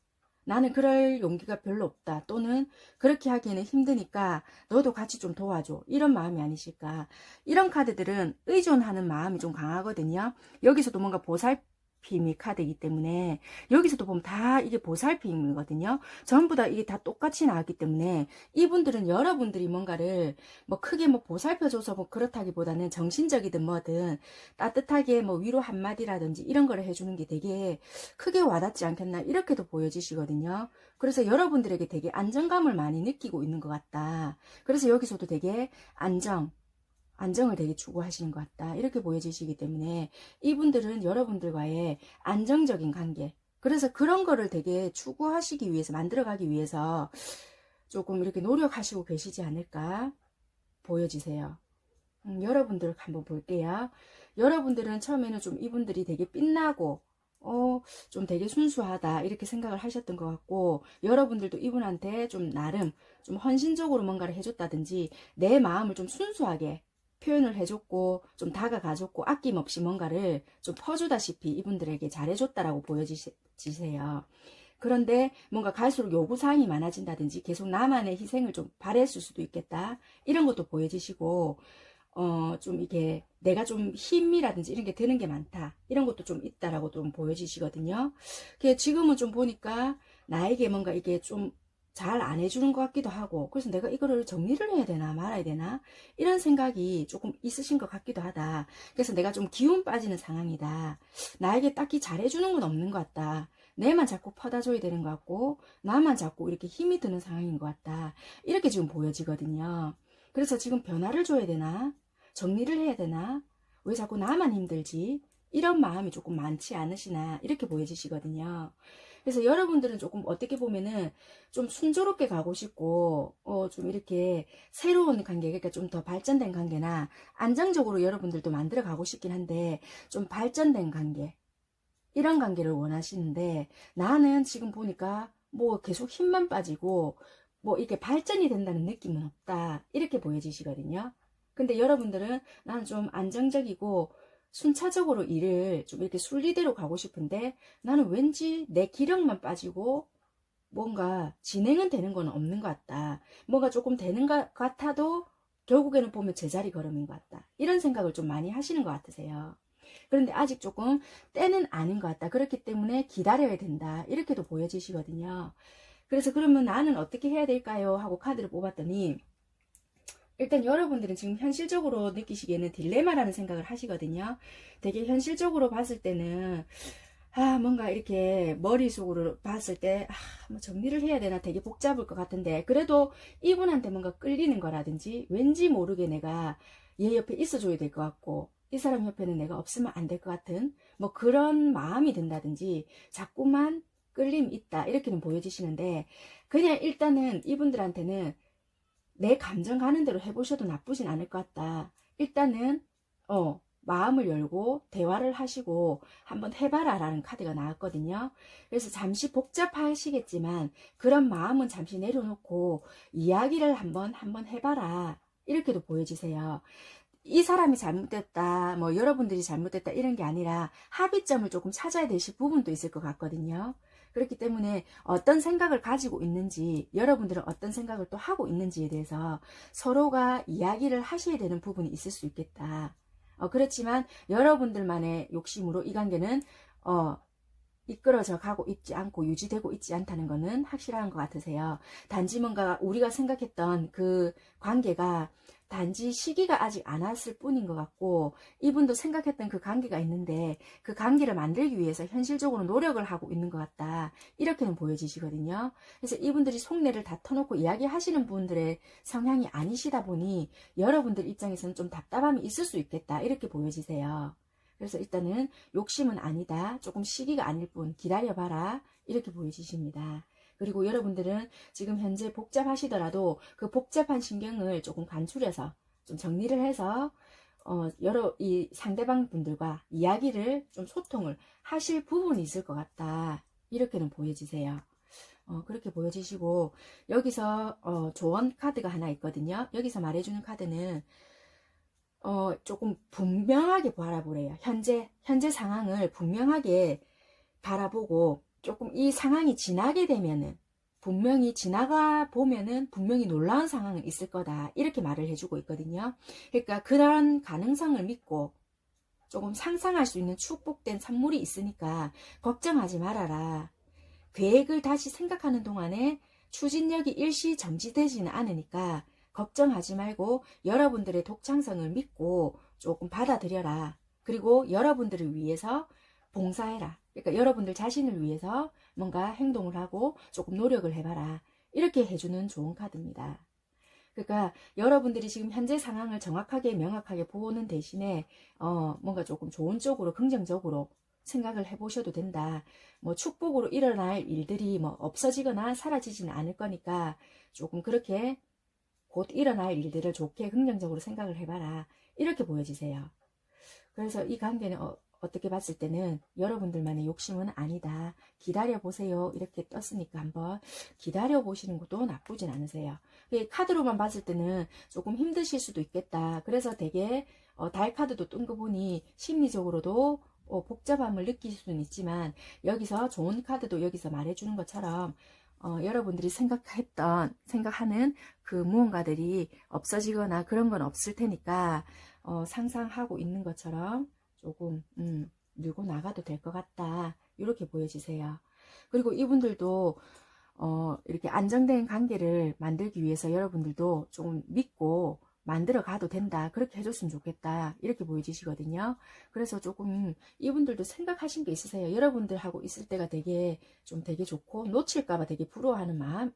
S1: 나는 그럴 용기가 별로 없다. 또는 그렇게 하기에는 힘드니까 너도 같이 좀 도와줘. 이런 마음이 아니실까. 이런 카드들은 의존하는 마음이 좀 강하거든요. 여기서도 뭔가 보살핌이 카드이기 때문에 여기서도 보면 다 이게 보살핌이거든요. 전부 다 이게 다 똑같이 나왔기 때문에 이분들은 여러분들이 뭔가를 뭐 크게 뭐 보살펴줘서 뭐 그렇다기보다는 정신적이든 뭐든 따뜻하게 뭐 위로 한마디라든지 이런 거를 해주는 게 되게 크게 와닿지 않겠나 이렇게도 보여지시거든요. 그래서 여러분들에게 되게 안정감을 많이 느끼고 있는 것 같다. 그래서 여기서도 되게 안정을 되게 추구하시는 것 같다. 이렇게 보여지시기 때문에 이분들은 여러분들과의 안정적인 관계, 그래서 그런 거를 되게 추구하시기 위해서, 만들어가기 위해서 조금 이렇게 노력하시고 계시지 않을까 보여지세요. 여러분들 한번 볼게요. 여러분들은 처음에는 좀 이분들이 되게 빛나고 좀 되게 순수하다 이렇게 생각을 하셨던 것 같고 여러분들도 이분한테 좀 나름 좀 헌신적으로 뭔가를 해줬다든지 내 마음을 좀 순수하게 표현을 해줬고 좀 다가가줬고 아낌없이 뭔가를 좀 퍼주다시피 이분들에게 잘해줬다라고 보여지세요. 그런데 뭔가 갈수록 요구사항이 많아진다든지 계속 나만의 희생을 좀 바랬을 수도 있겠다. 이런 것도 보여지시고 좀 이게 내가 좀 힘이라든지 이런 게 드는 게 많다. 이런 것도 좀 있다라고 좀 보여지시거든요. 지금은 좀 보니까 나에게 뭔가 이게 좀 잘 안 해주는 것 같기도 하고 그래서 내가 이거를 정리를 해야 되나 말아야 되나 이런 생각이 조금 있으신 것 같기도 하다. 그래서 내가 좀 기운 빠지는 상황이다. 나에게 딱히 잘해주는 건 없는 것 같다. 내만 자꾸 퍼다 줘야 되는 것 같고 나만 자꾸 이렇게 힘이 드는 상황인 것 같다. 이렇게 지금 보여지거든요. 그래서 지금 변화를 줘야 되나? 정리를 해야 되나? 왜 자꾸 나만 힘들지? 이런 마음이 조금 많지 않으시나 이렇게 보여지시거든요. 그래서 여러분들은 조금 어떻게 보면은 좀 순조롭게 가고 싶고 좀 이렇게 새로운 관계, 그러니까 좀 더 발전된 관계나 안정적으로 여러분들도 만들어 가고 싶긴 한데 좀 발전된 관계, 이런 관계를 원하시는데 나는 지금 보니까 뭐 계속 힘만 빠지고 뭐 이렇게 발전이 된다는 느낌은 없다 이렇게 보여지시거든요. 근데 여러분들은 나는 좀 안정적이고 순차적으로 일을 좀 이렇게 순리대로 가고 싶은데 나는 왠지 내 기력만 빠지고 뭔가 진행은 되는 건 없는 것 같다. 뭔가 조금 되는 것 같아도 결국에는 보면 제자리 걸음인 것 같다. 이런 생각을 좀 많이 하시는 것 같으세요. 그런데 아직 조금 때는 아닌 것 같다. 그렇기 때문에 기다려야 된다. 이렇게도 보여지시거든요. 그래서 그러면 나는 어떻게 해야 될까요? 하고 카드를 뽑았더니 일단 여러분들은 지금 현실적으로 느끼시기에는 딜레마라는 생각을 하시거든요. 되게 현실적으로 봤을 때는 뭔가 이렇게 머릿속으로 봤을 때 뭐 정리를 해야 되나 되게 복잡할 것 같은데 그래도 이분한테 뭔가 끌리는 거라든지 왠지 모르게 내가 얘 옆에 있어줘야 될 것 같고 이 사람 옆에는 내가 없으면 안 될 것 같은 뭐 그런 마음이 든다든지 자꾸만 끌림이 있다 이렇게는 보여지시는데 그냥 일단은 이분들한테는 내 감정 가는 대로 해보셔도 나쁘진 않을 것 같다. 일단은 마음을 열고 대화를 하시고 한번 해봐라 라는 카드가 나왔거든요. 그래서 잠시 복잡하시겠지만 그런 마음은 잠시 내려놓고 이야기를 한번 해봐라 이렇게도 보여지세요. 이 사람이 잘못됐다, 뭐 여러분들이 잘못됐다 이런 게 아니라 합의점을 조금 찾아야 되실 부분도 있을 것 같거든요. 그렇기 때문에 어떤 생각을 가지고 있는지, 여러분들은 어떤 생각을 또 하고 있는지에 대해서 서로가 이야기를 하셔야 되는 부분이 있을 수 있겠다. 그렇지만 여러분들만의 욕심으로 이 관계는 이끌어져 가고 있지 않고 유지되고 있지 않다는 것은 확실한 것 같으세요. 단지 뭔가 우리가 생각했던 그 관계가 단지 시기가 아직 안 왔을 뿐인 것 같고 이분도 생각했던 그 관계가 있는데 그 관계를 만들기 위해서 현실적으로 노력을 하고 있는 것 같다. 이렇게는 보여지시거든요. 그래서 이분들이 속내를 다 터놓고 이야기하시는 분들의 성향이 아니시다 보니 여러분들 입장에서는 좀 답답함이 있을 수 있겠다. 이렇게 보여지세요. 그래서 일단은 욕심은 아니다. 조금 시기가 아닐 뿐 기다려봐라. 이렇게 보여지십니다. 그리고 여러분들은 지금 현재 복잡하시더라도 그 복잡한 신경을 조금 간추려서 좀 정리를 해서 이 상대방 분들과 이야기를 좀 소통을 하실 부분이 있을 것 같다. 이렇게는 보여지세요. 그렇게 보여지시고 여기서 조언 카드가 하나 있거든요. 여기서 말해주는 카드는 조금 분명하게 바라보래요. 현재 상황을 분명하게 바라보고 조금 이 상황이 지나게 되면은 분명히 지나가 보면은 분명히 놀라운 상황은 있을 거다. 이렇게 말을 해주고 있거든요. 그러니까 그런 가능성을 믿고 조금 상상할 수 있는 축복된 선물이 있으니까 걱정하지 말아라. 계획을 다시 생각하는 동안에 추진력이 일시 정지되지는 않으니까 걱정하지 말고 여러분들의 독창성을 믿고 조금 받아들여라. 그리고 여러분들을 위해서 봉사해라. 그러니까 여러분들 자신을 위해서 뭔가 행동을 하고 조금 노력을 해봐라. 이렇게 해주는 좋은 카드입니다. 그러니까 여러분들이 지금 현재 상황을 정확하게 명확하게 보는 대신에 뭔가 조금 좋은 쪽으로 긍정적으로 생각을 해보셔도 된다. 뭐 축복으로 일어날 일들이 뭐 없어지거나 사라지지는 않을 거니까 조금 그렇게 곧 일어날 일들을 좋게 긍정적으로 생각을 해봐라. 이렇게 보여지세요. 그래서 이 관계는 어떻게 봤을 때는 여러분들만의 욕심은 아니다. 기다려보세요. 이렇게 떴으니까 한번 기다려보시는 것도 나쁘진 않으세요. 카드로만 봤을 때는 조금 힘드실 수도 있겠다. 그래서 되게 달 카드도 뜬 거 보니 심리적으로도 복잡함을 느끼실 수는 있지만 여기서 좋은 카드도 여기서 말해주는 것처럼 여러분들이 생각하는 그 무언가들이 없어지거나 그런 건 없을 테니까 상상하고 있는 것처럼 조금 밀고 나가도 될 것 같다. 이렇게 보여지세요. 그리고 이분들도 이렇게 안정된 관계를 만들기 위해서 여러분들도 조금 믿고 만들어 가도 된다. 그렇게 해줬으면 좋겠다. 이렇게 보여지시거든요. 그래서 조금 이분들도 생각하신 게 있으세요. 여러분들하고 있을 때가 되게 좋고 놓칠까봐 되게 부러워하는 마음,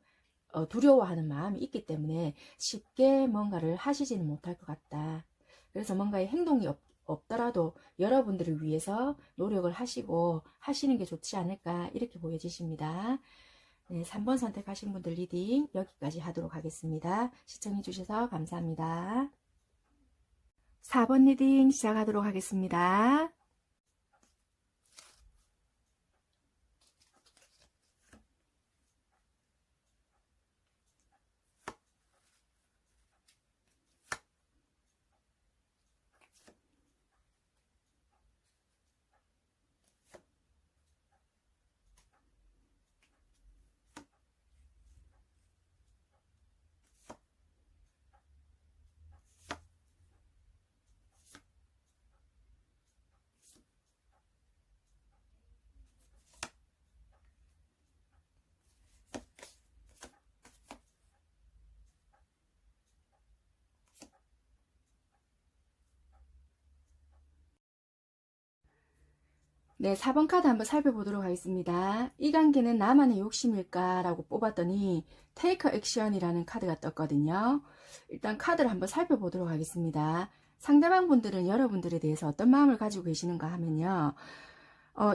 S1: 두려워하는 마음이 있기 때문에 쉽게 뭔가를 하시지는 못할 것 같다. 그래서 뭔가의 행동이 없더라도 여러분들을 위해서 노력을 하시고 하시는 게 좋지 않을까 이렇게 보여지십니다. 네, 3번 선택하신 분들 리딩 여기까지 하도록 하겠습니다. 시청해 주셔서 감사합니다. 4번 리딩 시작하도록 하겠습니다. 네, 4번 카드 한번 살펴보도록 하겠습니다. 이 관계는 나만의 욕심일까? 라고 뽑았더니 Take Action이라는 카드가 떴거든요. 일단 카드를 한번 살펴보도록 하겠습니다. 상대방 분들은 여러분들에 대해서 어떤 마음을 가지고 계시는가 하면요.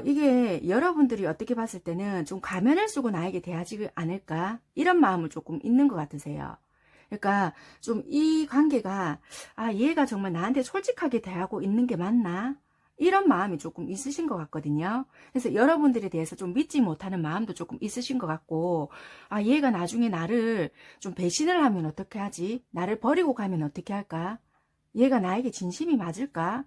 S1: 이게 여러분들이 어떻게 봤을 때는 좀 가면을 쓰고 나에게 대하지 않을까? 이런 마음을 조금 있는 것 같으세요. 그러니까 좀 이 관계가 얘가 정말 나한테 솔직하게 대하고 있는 게 맞나? 이런 마음이 조금 있으신 것 같거든요. 그래서 여러분들에 대해서 좀 믿지 못하는 마음도 조금 있으신 것 같고, 얘가 나중에 나를 좀 배신을 하면 어떻게 하지? 나를 버리고 가면 어떻게 할까? 얘가 나에게 진심이 맞을까?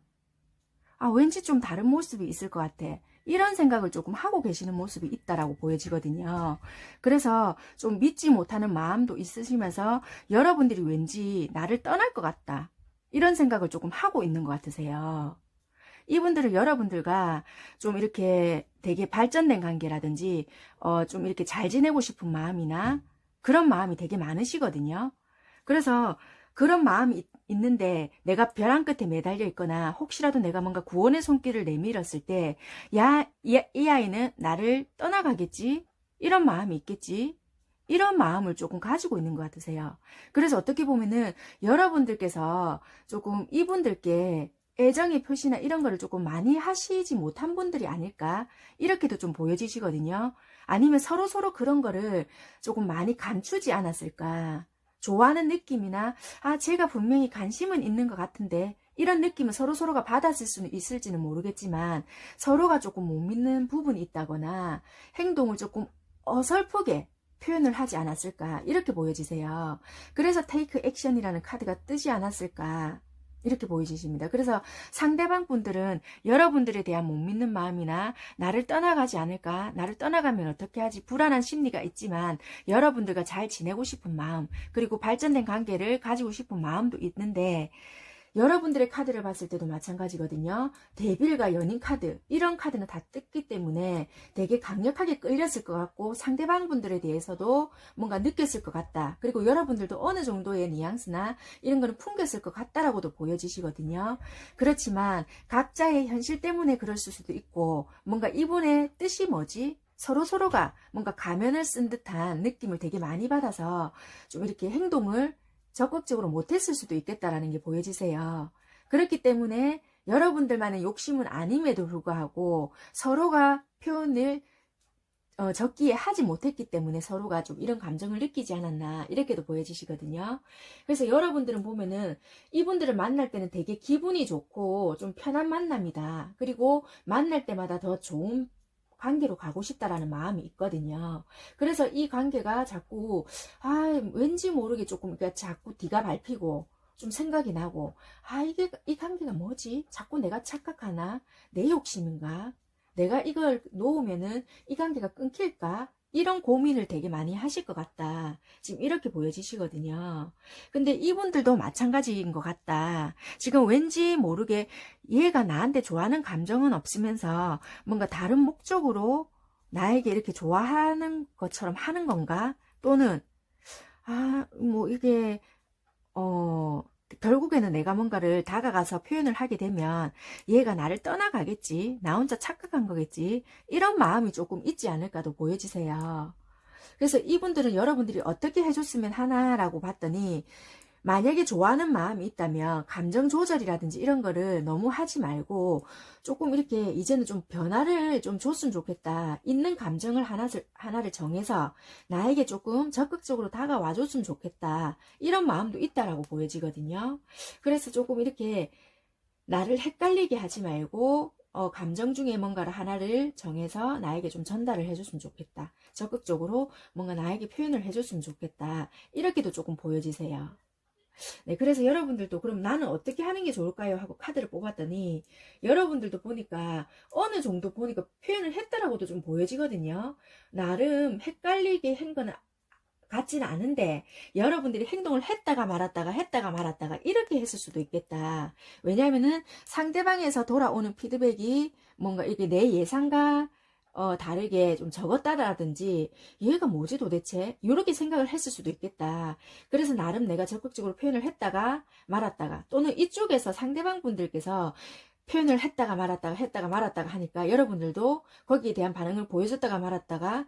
S1: 왠지 좀 다른 모습이 있을 것 같아. 이런 생각을 조금 하고 계시는 모습이 있다라고 보여지거든요. 그래서 좀 믿지 못하는 마음도 있으시면서 여러분들이 왠지 나를 떠날 것 같다. 이런 생각을 조금 하고 있는 것 같으세요. 이분들은 여러분들과 좀 이렇게 되게 발전된 관계라든지 좀 이렇게 잘 지내고 싶은 마음이나 그런 마음이 되게 많으시거든요. 그래서 그런 마음이 있는데 내가 벼랑 끝에 매달려 있거나 혹시라도 내가 뭔가 구원의 손길을 내밀었을 때 이 아이는 나를 떠나가겠지? 이런 마음이 있겠지? 이런 마음을 조금 가지고 있는 것 같으세요. 그래서 어떻게 보면은 여러분들께서 조금 이분들께 애정의 표시나 이런 거를 조금 많이 하시지 못한 분들이 아닐까? 이렇게도 좀 보여지시거든요. 아니면 서로서로 그런 거를 조금 많이 감추지 않았을까? 좋아하는 느낌이나 제가 분명히 관심은 있는 것 같은데 이런 느낌을 서로서로가 받았을 수는 있을지는 모르겠지만 서로가 조금 못 믿는 부분이 있다거나 행동을 조금 어설프게 표현을 하지 않았을까 이렇게 보여지세요. 그래서 테이크 액션이라는 카드가 뜨지 않았을까 이렇게 보여지십니다. 그래서 상대방 분들은 여러분들에 대한 못 믿는 마음이나 나를 떠나가지 않을까, 나를 떠나가면 어떻게 하지, 불안한 심리가 있지만 여러분들과 잘 지내고 싶은 마음, 그리고 발전된 관계를 가지고 싶은 마음도 있는데 여러분들의 카드를 봤을 때도 마찬가지거든요. 대빌과 연인 카드, 이런 카드는 다 뜯기 때문에 되게 강력하게 끌렸을 것 같고 상대방 분들에 대해서도 뭔가 느꼈을 것 같다. 그리고 여러분들도 어느 정도의 뉘앙스나 이런 거는 풍겼을 것 같다라고도 보여지시거든요. 그렇지만 각자의 현실 때문에 그럴 수도 있고 뭔가 이분의 뜻이 뭐지? 서로서로가 뭔가 가면을 쓴 듯한 느낌을 되게 많이 받아서 좀 이렇게 행동을 적극적으로 못했을 수도 있겠다라는 게 보여지세요. 그렇기 때문에 여러분들만의 욕심은 아님에도 불구하고 서로가 표현을 적기에 하지 못했기 때문에 서로가 좀 이런 감정을 느끼지 않았나 이렇게도 보여지시거든요. 그래서 여러분들은 보면은 이분들을 만날 때는 되게 기분이 좋고 좀 편한 만남이다. 그리고 만날 때마다 더 좋은 관계로 가고 싶다라는 마음이 있거든요. 그래서 이 관계가 자꾸 왠지 모르게 조금 그러니까 자꾸 뒤가 밟히고 좀 생각이 나고 이게 이 관계가 뭐지? 자꾸 내가 착각하나? 내 욕심인가? 내가 이걸 놓으면은 이 관계가 끊길까? 이런 고민을 되게 많이 하실 것 같다. 지금 이렇게 보여지시거든요. 근데 이분들도 마찬가지인 것 같다. 지금 왠지 모르게 얘가 나한테 좋아하는 감정은 없으면서 뭔가 다른 목적으로 나에게 이렇게 좋아하는 것처럼 하는 건가? 또는 뭐 이게 결국에는 내가 뭔가를 다가가서 표현을 하게 되면 얘가 나를 떠나가겠지. 나 혼자 착각한 거겠지. 이런 마음이 조금 있지 않을까도 보여지세요. 그래서 이분들은 여러분들이 어떻게 해줬으면 하나라고 봤더니 만약에 좋아하는 마음이 있다면 감정 조절이라든지 이런 거를 너무 하지 말고 조금 이렇게 이제는 좀 변화를 좀 줬으면 좋겠다. 있는 감정을 하나를 정해서 나에게 조금 적극적으로 다가와 줬으면 좋겠다. 이런 마음도 있다라고 보여지거든요. 그래서 조금 이렇게 나를 헷갈리게 하지 말고 감정 중에 뭔가를 하나를 정해서 나에게 좀 전달을 해줬으면 좋겠다. 적극적으로 뭔가 나에게 표현을 해줬으면 좋겠다. 이렇게도 조금 보여지세요. 네, 그래서 여러분들도 그럼 나는 어떻게 하는 게 좋을까요? 하고 카드를 뽑았더니 여러분들도 보니까 어느 정도 보니까 표현을 했다라고도 좀 보여지거든요. 나름 헷갈리게 한 거는 같지는 않은데 여러분들이 행동을 했다가 말았다가 이렇게 했을 수도 있겠다. 왜냐하면은 상대방에서 돌아오는 피드백이 뭔가 이게 내 예상과 다르게 좀 적었다라든지 얘가 뭐지 도대체 이렇게 생각을 했을 수도 있겠다. 그래서 나름 내가 적극적으로 표현을 했다가 말았다가 또는 이쪽에서 상대방 분들께서 표현을 했다가 말았다가 하니까 여러분들도 거기에 대한 반응을 보여줬다가 말았다가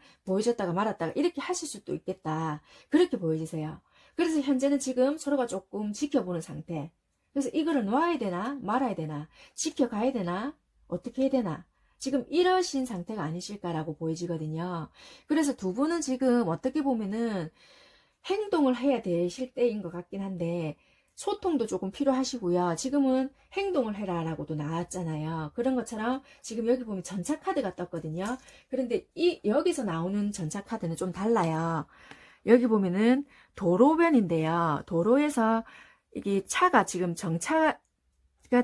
S1: 이렇게 하실 수도 있겠다. 그렇게 보여지세요. 그래서 현재는 지금 서로가 조금 지켜보는 상태. 그래서 이거를 놔야 되나 말아야 되나, 지켜가야 되나 어떻게 해야 되나, 지금 이러신 상태가 아니실까라고 보여지거든요. 그래서 두 분은 지금 어떻게 보면은 행동을 해야 되실 때인 것 같긴 한데, 소통도 조금 필요하시고요. 지금은 행동을 해라 라고도 나왔잖아요. 그런 것처럼 지금 여기 보면 전차 카드가 떴거든요. 그런데 여기서 나오는 전차 카드는 좀 달라요. 여기 보면은 도로변인데요. 도로에서 이게 차가 지금 정차가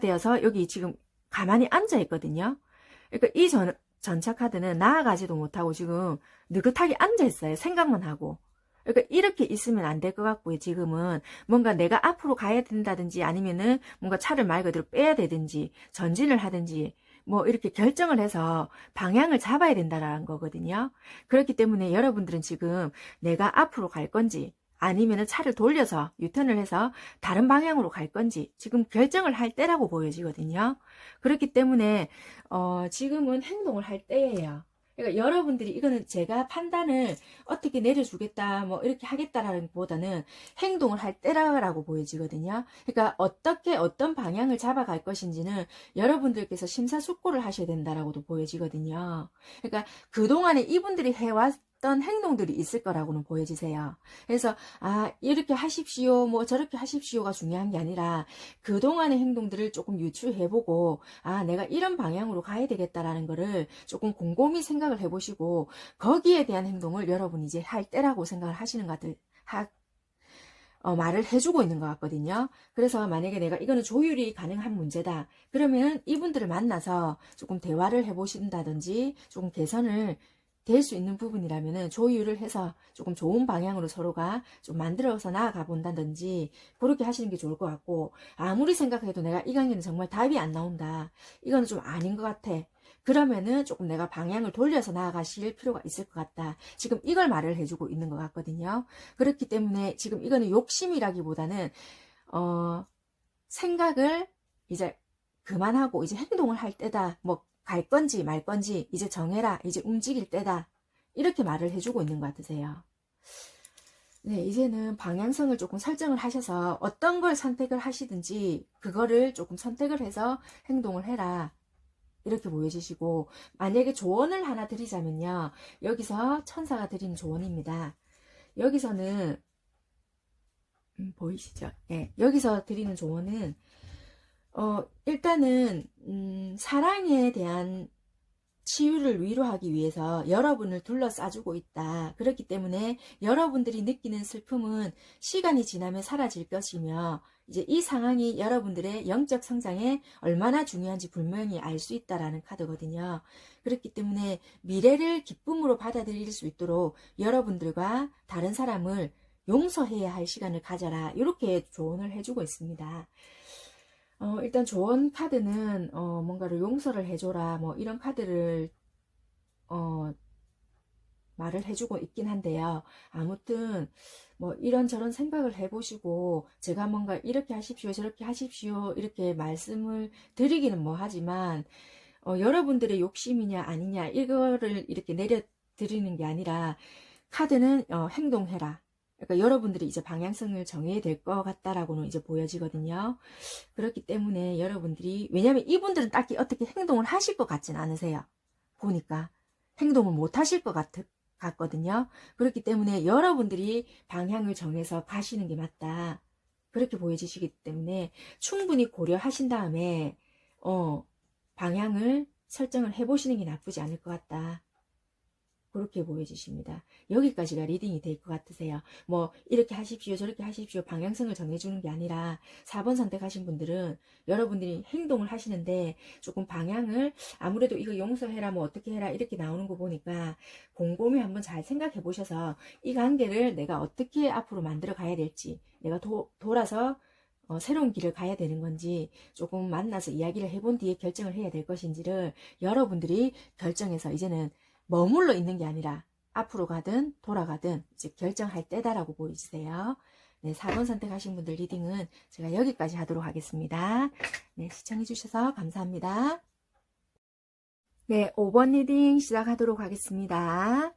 S1: 되어서 여기 지금 가만히 앉아 있거든요. 그러니까 이 전차 카드는 나아가지도 못하고 지금 느긋하게 앉아 있어요. 생각만 하고. 그러니까 이렇게 있으면 안 될 것 같고요. 지금은 뭔가 내가 앞으로 가야 된다든지 아니면은 뭔가 차를 말 그대로 빼야 되든지 전진을 하든지 뭐 이렇게 결정을 해서 방향을 잡아야 된다라는 거거든요. 그렇기 때문에 여러분들은 지금 내가 앞으로 갈 건지 아니면은 차를 돌려서 유턴을 해서 다른 방향으로 갈 건지 지금 결정을 할 때라고 보여지거든요. 그렇기 때문에 지금은 행동을 할 때예요. 그러니까 여러분들이 이거는 제가 판단을 어떻게 내려주겠다 뭐 이렇게 하겠다라는 보다는 행동을 할 때라고 보여지거든요. 그러니까 어떻게 어떤 방향을 잡아갈 것인지는 여러분들께서 심사숙고를 하셔야 된다라고도 보여지거든요. 그러니까 그동안에 이분들이 해왔던 행동들이 있을 거라고는 보여지세요. 그래서 이렇게 하십시오 뭐 저렇게 하십시오가 중요한 게 아니라 그동안의 행동들을 조금 유추해보고 내가 이런 방향으로 가야 되겠다라는 거를 조금 곰곰이 생각을 해보시고 거기에 대한 행동을 여러분이 이제 할 때라고 생각을 하시는 것 말을 해주고 있는 것 같거든요. 그래서 만약에 내가 이거는 조율이 가능한 문제다. 그러면 이분들을 만나서 조금 대화를 해보신다든지 조금 개선을 될 수 있는 부분이라면은 조율을 해서 조금 좋은 방향으로 서로가 좀 만들어서 나아가 본다든지 그렇게 하시는 게 좋을 것 같고, 아무리 생각해도 내가 이 관계는 정말 답이 안 나온다. 이거는 좀 아닌 것 같아. 그러면은 조금 내가 방향을 돌려서 나아가실 필요가 있을 것 같다. 지금 이걸 말을 해주고 있는 것 같거든요. 그렇기 때문에 지금 이거는 욕심이라기보다는 생각을 이제 그만하고 이제 행동을 할 때다. 뭐 갈 건지 말 건지 이제 정해라. 이제 움직일 때다. 이렇게 말을 해주고 있는 것 같으세요. 네, 이제는 방향성을 조금 설정을 하셔서 어떤 걸 선택을 하시든지 그거를 조금 선택을 해서 행동을 해라. 이렇게 보여주시고, 만약에 조언을 하나 드리자면요. 여기서 천사가 드리는 조언입니다. 여기서는 보이시죠? 네, 여기서 드리는 조언은 일단은 사랑에 대한 치유를 위로하기 위해서 여러분을 둘러싸주고 있다. 그렇기 때문에 여러분들이 느끼는 슬픔은 시간이 지나면 사라질 것이며, 이제 이 상황이 여러분들의 영적 성장에 얼마나 중요한지 분명히 알 수 있다라는 카드거든요. 그렇기 때문에 미래를 기쁨으로 받아들일 수 있도록 여러분들과 다른 사람을 용서해야 할 시간을 가져라. 이렇게 조언을 해주고 있습니다. 일단 조언 카드는 뭔가를 용서를 해줘라 뭐 이런 카드를 말을 해주고 있긴 한데요. 아무튼 뭐 이런저런 생각을 해보시고 제가 뭔가 이렇게 하십시오 저렇게 하십시오 이렇게 말씀을 드리기는 뭐 하지만 여러분들의 욕심이냐 아니냐 이거를 이렇게 내려드리는 게 아니라 카드는 행동해라. 그러니까 여러분들이 이제 방향성을 정해야 될 것 같다라고는 이제 보여지거든요. 그렇기 때문에 여러분들이, 왜냐면 이분들은 딱히 어떻게 행동을 하실 것 같진 않으세요. 보니까 행동을 못 하실 것 같거든요. 그렇기 때문에 여러분들이 방향을 정해서 가시는 게 맞다. 그렇게 보여지시기 때문에 충분히 고려하신 다음에 방향을 설정을 해보시는 게 나쁘지 않을 것 같다. 그렇게 보여지십니다. 여기까지가 리딩이 될 것 같으세요. 뭐 이렇게 하십시오 저렇게 하십시오 방향성을 정해주는 게 아니라 4번 선택하신 분들은 여러분들이 행동을 하시는데 조금 방향을, 아무래도 이거 용서해라 뭐 어떻게 해라 이렇게 나오는 거 보니까 곰곰이 한번 잘 생각해 보셔서 이 관계를 내가 어떻게 앞으로 만들어 가야 될지, 내가 돌아서 새로운 길을 가야 되는 건지 조금 만나서 이야기를 해본 뒤에 결정을 해야 될 것인지를 여러분들이 결정해서 이제는 머물러 있는 게 아니라 앞으로 가든 돌아가든 이제 결정할 때다라고 보이세요. 네, 4번 선택하신 분들 리딩은 제가 여기까지 하도록 하겠습니다. 네, 시청해주셔서 감사합니다. 네, 5번 리딩 시작하도록 하겠습니다.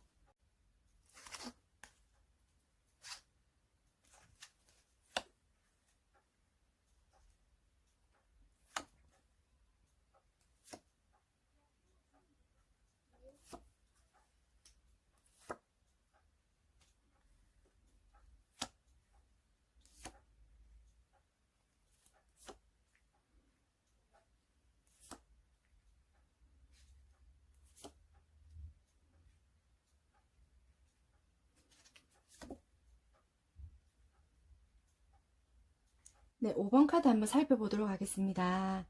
S1: 네, 5번 카드 한번 살펴보도록 하겠습니다.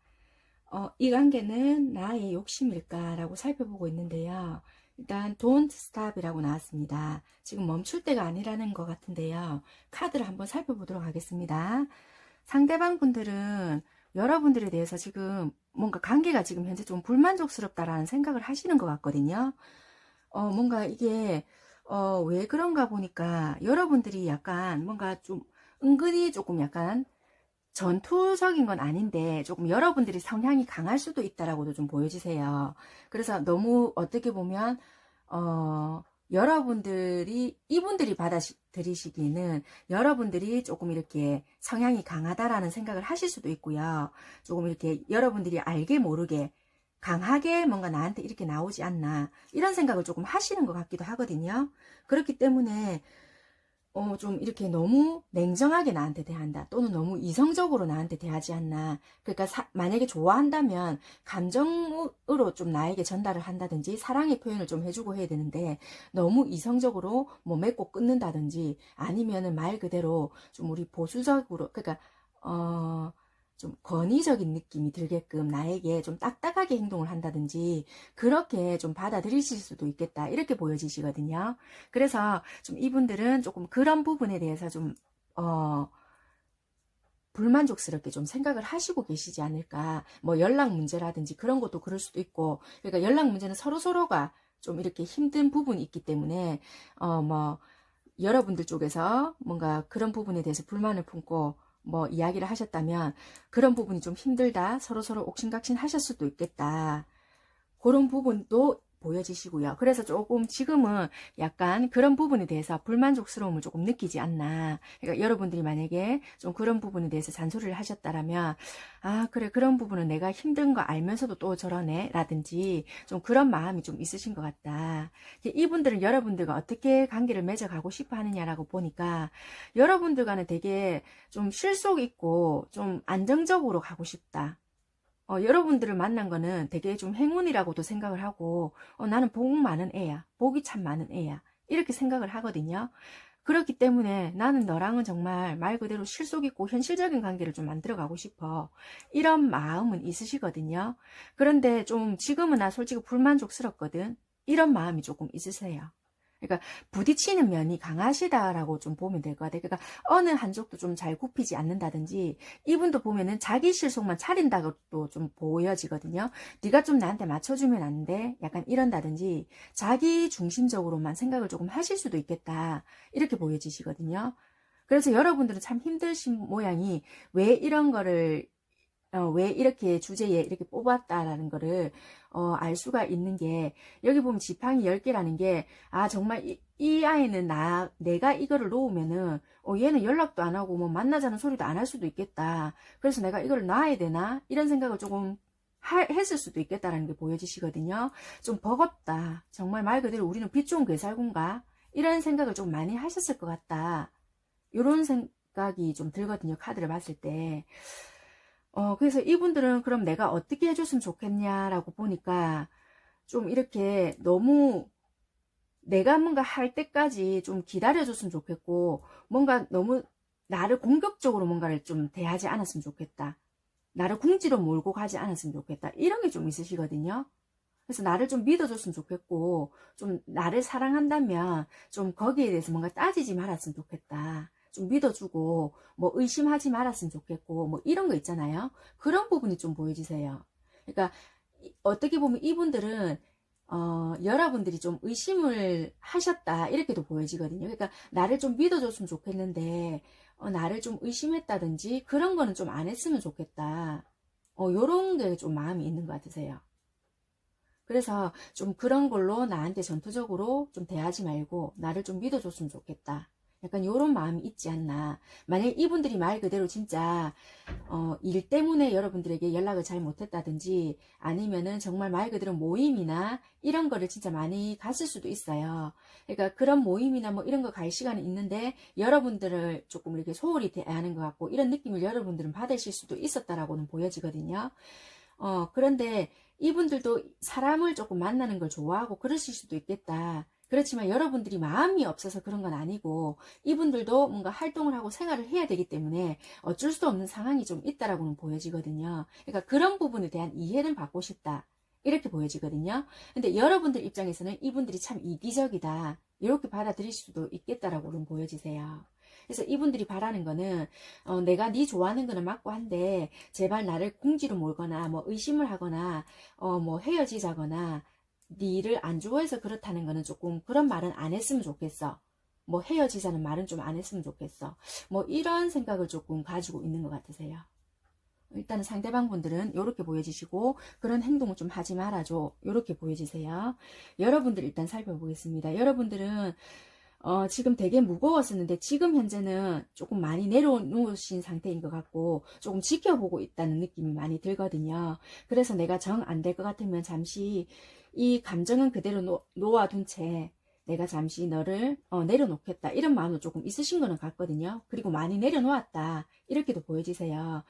S1: 이 관계는 나의 욕심일까라고 살펴보고 있는데요. 일단 don't stop이라고 나왔습니다. 지금 멈출 때가 아니라는 것 같은데요. 카드를 한번 살펴보도록 하겠습니다. 상대방 분들은 여러분들에 대해서 지금 뭔가 관계가 지금 현재 좀 불만족스럽다라는 생각을 하시는 것 같거든요. 뭔가 이게 왜 그런가 보니까 여러분들이 약간 뭔가 좀 은근히 조금 약간 전투적인 건 아닌데 조금 여러분들이 성향이 강할 수도 있다라고도 좀 보여지세요. 그래서 너무 어떻게 보면 여러분들이 이분들이 받아들이시기에는 여러분들이 조금 이렇게 성향이 강하다라는 생각을 하실 수도 있고요. 조금 이렇게 여러분들이 알게 모르게 강하게 뭔가 나한테 이렇게 나오지 않나 이런 생각을 조금 하시는 것 같기도 하거든요. 그렇기 때문에 좀 이렇게 너무 냉정하게 나한테 대한다 또는 너무 이성적으로 나한테 대하지 않나. 그러니까 만약에 좋아한다면 감정으로 좀 나에게 전달을 한다든지 사랑의 표현을 좀 해주고 해야 되는데 너무 이성적으로 뭐 맺고 끊는다든지 아니면은 말 그대로 좀 우리 보수적으로 그러니까 좀 권위적인 느낌이 들게끔 나에게 좀 딱딱하게 행동을 한다든지 그렇게 좀 받아들이실 수도 있겠다 이렇게 보여지시거든요. 그래서 좀 이분들은 조금 그런 부분에 대해서 좀 불만족스럽게 좀 생각을 하시고 계시지 않을까. 뭐 연락 문제라든지 그런 것도 그럴 수도 있고, 그러니까 연락 문제는 서로가 좀 이렇게 힘든 부분이 있기 때문에 뭐 여러분들 쪽에서 뭔가 그런 부분에 대해서 불만을 품고 뭐 이야기를 하셨다면 그런 부분이 좀 힘들다, 서로 옥신각신 하실 수도 있겠다, 그런 부분도 보여지시고요. 그래서 조금 지금은 약간 그런 부분에 대해서 불만족스러움을 조금 느끼지 않나. 그러니까 여러분들이 만약에 좀 그런 부분에 대해서 잔소리를 하셨다라면 아 그래 그런 부분은 내가 힘든 거 알면서도 또 저러네 라든지 좀 그런 마음이 좀 있으신 것 같다. 이분들은 여러분들과 어떻게 관계를 맺어가고 싶어 하느냐라고 보니까 여러분들과는 되게 좀 실속 있고 좀 안정적으로 가고 싶다. 여러분들을 만난 거는 되게 좀 행운이라고도 생각을 하고 나는 복 많은 애야. 복이 참 많은 애야. 이렇게 생각을 하거든요. 그렇기 때문에 나는 너랑은 정말 말 그대로 실속 있고 현실적인 관계를 좀 만들어 가고 싶어. 이런 마음은 있으시거든요. 그런데 좀 지금은 나 솔직히 불만족스럽거든. 이런 마음이 조금 있으세요. 그러니까 부딪히는 면이 강하시다라고 좀 보면 될 것 같아요. 그러니까 어느 한쪽도 좀 잘 굽히지 않는다든지 이분도 보면은 자기 실속만 차린다고 좀 보여지거든요. 네가 좀 나한테 맞춰주면 안 돼? 약간 이런다든지 자기 중심적으로만 생각을 조금 하실 수도 있겠다. 이렇게 보여지시거든요. 그래서 여러분들은 참 힘드신 모양이 왜 이런 거를 왜 이렇게 주제에 이렇게 뽑았다라는 거를 알 수가 있는 게 여기 보면 지팡이 10개라는 게 아 정말 이 아이는 내가 이거를 놓으면은 얘는 연락도 안 하고 뭐 만나자는 소리도 안 할 수도 있겠다. 그래서 내가 이걸 놔야 되나? 이런 생각을 조금 했을 수도 있겠다라는 게 보여지시거든요. 좀 버겁다. 정말 말 그대로 우리는 빛 좋은 괴살군가? 이런 생각을 좀 많이 하셨을 것 같다. 이런 생각이 좀 들거든요. 카드를 봤을 때. 그래서 이분들은 그럼 내가 어떻게 해줬으면 좋겠냐라고 보니까 좀 이렇게 너무 내가 뭔가 할 때까지 좀 기다려줬으면 좋겠고 뭔가 너무 나를 공격적으로 뭔가를 좀 대하지 않았으면 좋겠다. 나를 궁지로 몰고 가지 않았으면 좋겠다. 이런 게 좀 있으시거든요. 그래서 나를 좀 믿어줬으면 좋겠고 좀 나를 사랑한다면 좀 거기에 대해서 뭔가 따지지 말았으면 좋겠다. 좀 믿어주고 뭐 의심하지 말았으면 좋겠고 뭐 이런 거 있잖아요. 그런 부분이 좀 보여지세요. 그러니까 어떻게 보면 이분들은 여러분들이 좀 의심을 하셨다 이렇게도 보여지거든요. 그러니까 나를 좀 믿어줬으면 좋겠는데 나를 좀 의심했다든지 그런 거는 좀 안 했으면 좋겠다. 요런 게 좀 마음이 있는 것 같으세요. 그래서 좀 그런 걸로 나한테 전투적으로 좀 대하지 말고 나를 좀 믿어줬으면 좋겠다. 약간 요런 마음이 있지 않나. 만약에 이분들이 말 그대로 진짜 일 때문에 여러분들에게 연락을 잘 못했다든지 아니면은 정말 말 그대로 모임이나 이런 거를 진짜 많이 갔을 수도 있어요. 그러니까 그런 모임이나 뭐 이런 거 갈 시간이 있는데 여러분들을 조금 이렇게 소홀히 대하는 것 같고 이런 느낌을 여러분들은 받으실 수도 있었다라고는 보여지거든요. 그런데 이분들도 사람을 조금 만나는 걸 좋아하고 그러실 수도 있겠다. 그렇지만 여러분들이 마음이 없어서 그런 건 아니고 이분들도 뭔가 활동을 하고 생활을 해야 되기 때문에 어쩔 수 없는 상황이 좀 있다라고는 보여지거든요. 그러니까 그런 부분에 대한 이해는 받고 싶다. 이렇게 보여지거든요. 근데 여러분들 입장에서는 이분들이 참 이기적이다. 이렇게 받아들일 수도 있겠다라고는 보여지세요. 그래서 이분들이 바라는 거는 내가 네 좋아하는 거는 맞고 한데 제발 나를 궁지로 몰거나 뭐 의심을 하거나 뭐 헤어지자거나 니를 안 좋아해서 그렇다는 거는 조금 그런 말은 안 했으면 좋겠어. 뭐 헤어지자는 말은 좀 안 했으면 좋겠어. 뭐 이런 생각을 조금 가지고 있는 것 같으세요. 일단은 상대방 분들은 이렇게 보여지시고 그런 행동을 좀 하지 말아줘. 이렇게 보여지세요. 여러분들 일단 살펴보겠습니다. 여러분들은 지금 되게 무거웠었는데 지금 현재는 조금 많이 내려놓으신 상태인 것 같고 조금 지켜보고 있다는 느낌이 많이 들거든요. 그래서 내가 정 안 될 것 같으면 잠시 이 감정은 그대로 놓아둔 채 내가 잠시 너를 내려놓겠다 이런 마음도 조금 있으신 거는 같거든요. 그리고 많이 내려놓았다 이렇게도 보여지세요.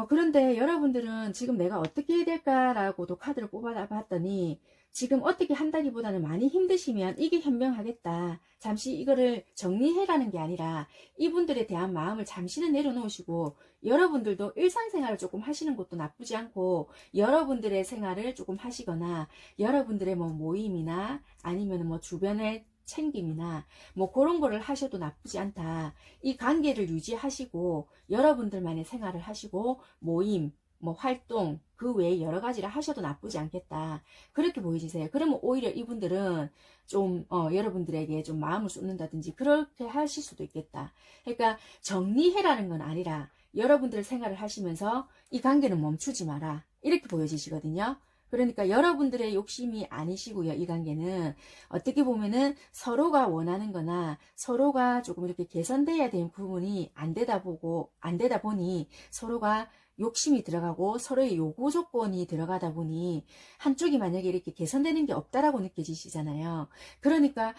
S1: 그런데 여러분들은 지금 내가 어떻게 해야 될까라고도 카드를 뽑아봤더니 지금 어떻게 한다기보다는 많이 힘드시면 이게 현명하겠다. 잠시 이거를 정리해라는 게 아니라 이분들에 대한 마음을 잠시는 내려놓으시고 여러분들도 일상생활을 조금 하시는 것도 나쁘지 않고 여러분들의 생활을 조금 하시거나 여러분들의 뭐 모임이나 아니면 뭐 주변의 챙김이나 뭐 그런 거를 하셔도 나쁘지 않다. 이 관계를 유지하시고 여러분들만의 생활을 하시고 모임, 뭐 활동 그 외에 여러 가지를 하셔도 나쁘지 않겠다. 그렇게 보여지세요. 그러면 오히려 이분들은 좀 여러분들에게 좀 마음을 쏟는다든지 그렇게 하실 수도 있겠다. 그러니까 정리해라는 건 아니라 여러분들 생활을 하시면서 이 관계는 멈추지 마라. 이렇게 보여지시거든요. 그러니까 여러분들의 욕심이 아니시고요. 이 관계는 어떻게 보면은 서로가 원하는 거나 서로가 조금 이렇게 개선돼야 되는 부분이 안 되다 보니 서로가 욕심이 들어가고 서로의 요구 조건이 들어가다 보니 한쪽이 만약에 이렇게 개선되는 게 없다라고 느껴지시잖아요. 그러니까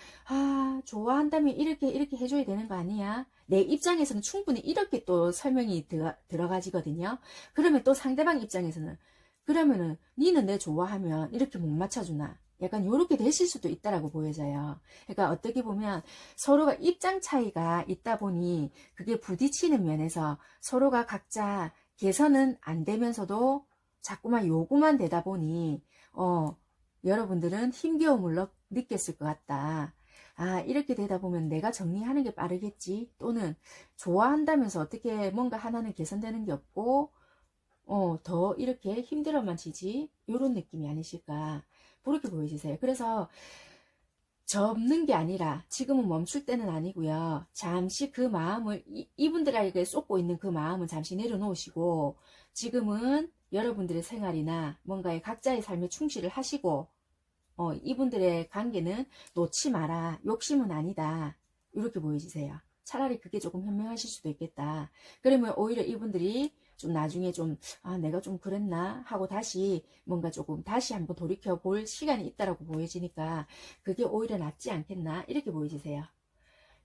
S1: 좋아한다면 이렇게 해줘야 되는 거 아니야? 내 입장에서는 충분히 이렇게 또 설명이 들어가지거든요. 그러면 또 상대방 입장에서는 그러면은 니는 내 좋아하면 이렇게 못 맞춰주나? 약간 요렇게 되실 수도 있다라고 보여져요. 그러니까 어떻게 보면 서로가 입장 차이가 있다 보니 그게 부딪히는 면에서 서로가 각자 개선은 안 되면서도 자꾸만 요구만 되다 보니 여러분들은 힘겨움을 느꼈을 것 같다. 이렇게 되다 보면 내가 정리하는 게 빠르겠지. 또는 좋아한다면서 어떻게 뭔가 하나는 개선되는 게 없고 더 이렇게 힘들어만 지지 이런 느낌이 아니실까 그렇게 보여지세요. 그래서 접는 게 아니라 지금은 멈출 때는 아니고요. 잠시 그 마음을 이분들에게 쏟고 있는 그 마음은 잠시 내려놓으시고 지금은 여러분들의 생활이나 뭔가의 각자의 삶에 충실을 하시고 이분들의 관계는 놓지 마라. 욕심은 아니다. 이렇게 보여지세요. 차라리 그게 조금 현명하실 수도 있겠다. 그러면 오히려 이분들이 좀 나중에 좀 내가 좀 그랬나 하고 다시 뭔가 조금 다시 한번 돌이켜 볼 시간이 있다라고 보여지니까 그게 오히려 낫지 않겠나 이렇게 보여지세요.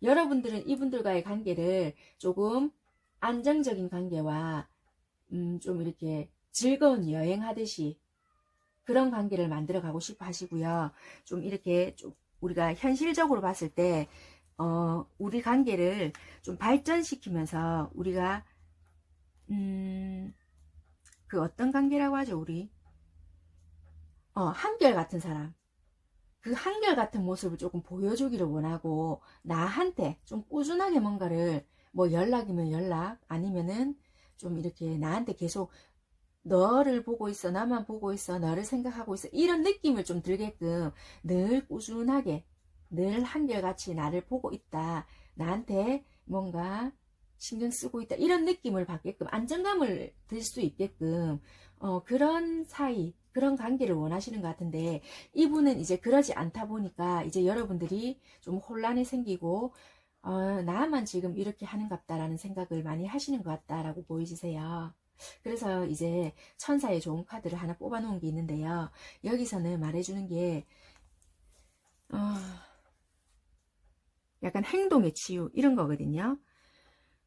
S1: 여러분들은 이분들과의 관계를 조금 안정적인 관계와 좀 이렇게 즐거운 여행하듯이 그런 관계를 만들어 가고 싶어 하시고요. 좀 이렇게 좀 우리가 현실적으로 봤을 때 우리 관계를 좀 발전시키면서 우리가 그 어떤 관계라고 하죠, 우리? 한결같은 사람. 그 한결같은 모습을 조금 보여주기를 원하고, 나한테 좀 꾸준하게 뭔가를, 뭐 연락이면 연락, 아니면은 좀 이렇게 나한테 계속 너를 보고 있어, 나만 보고 있어, 너를 생각하고 있어, 이런 느낌을 좀 들게끔 늘 꾸준하게, 늘 한결같이 나를 보고 있다. 나한테 뭔가 신경 쓰고 있다 이런 느낌을 받게끔 안정감을 들 수 있게끔 그런 사이 그런 관계를 원하시는 것 같은데 이분은 이제 그러지 않다 보니까 이제 여러분들이 좀 혼란이 생기고 나만 지금 이렇게 하는갑다라는 생각을 많이 하시는 것 같다라고 보여지세요. 그래서 이제 천사의 좋은 카드를 하나 뽑아 놓은 게 있는데요. 여기서는 말해주는 게 약간 행동의 치유 이런 거거든요.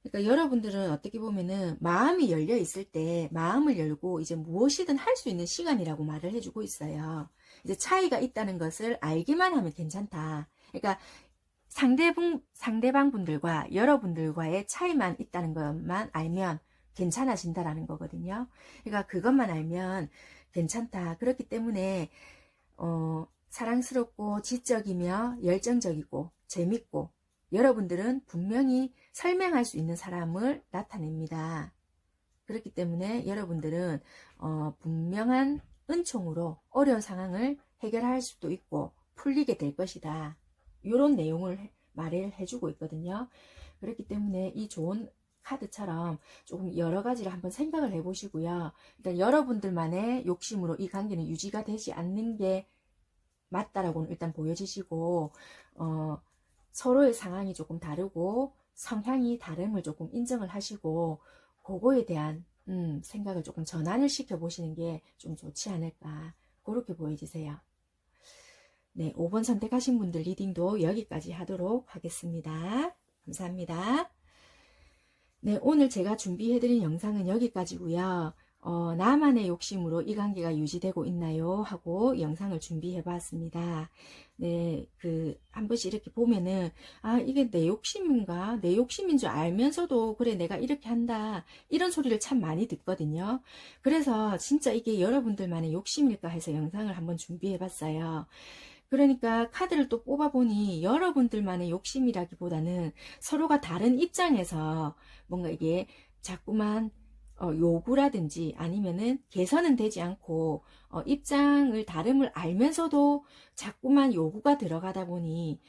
S1: 그러니까 여러분들은 어떻게 보면은 마음이 열려 있을 때 마음을 열고 이제 무엇이든 할 수 있는 시간이라고 말을 해주고 있어요. 이제 차이가 있다는 것을 알기만 하면 괜찮다. 그러니까 상대방 분들과 여러분들과의 차이만 있다는 것만 알면 괜찮아진다라는 거거든요. 그러니까 그것만 알면 괜찮다. 그렇기 때문에 사랑스럽고 지적이며 열정적이고 재밌고 여러분들은 분명히 설명할 수 있는 사람을 나타냅니다. 그렇기 때문에 여러분들은 분명한 은총으로 어려운 상황을 해결할 수도 있고 풀리게 될 것이다. 이런 내용을 말을 해주고 있거든요. 그렇기 때문에 이 좋은 카드처럼 조금 여러 가지를 한번 생각을 해보시고요. 일단 여러분들만의 욕심으로 이 관계는 유지가 되지 않는 게 맞다라고는 일단 보여지시고 서로의 상황이 조금 다르고 성향이 다름을 조금 인정을 하시고 그거에 대한 생각을 조금 전환을 시켜 보시는 게 좀 좋지 않을까 그렇게 보여지세요. 네, 5번 선택하신 분들 리딩도 여기까지 하도록 하겠습니다. 감사합니다. 네, 오늘 제가 준비해드린 영상은 여기까지고요. 나만의 욕심으로 이 관계가 유지되고 있나요? 하고 영상을 준비해 봤습니다. 네, 한 번씩 이렇게 보면은, 이게 내 욕심인가? 내 욕심인 줄 알면서도, 그래, 내가 이렇게 한다. 이런 소리를 참 많이 듣거든요. 그래서 진짜 이게 여러분들만의 욕심일까 해서 영상을 한번 준비해 봤어요. 그러니까 카드를 또 뽑아보니 여러분들만의 욕심이라기보다는 서로가 다른 입장에서 뭔가 이게 자꾸만 요구라든지 아니면은 개선은 되지 않고 입장을 다름을 알면서도 자꾸만 요구가 들어가다 보니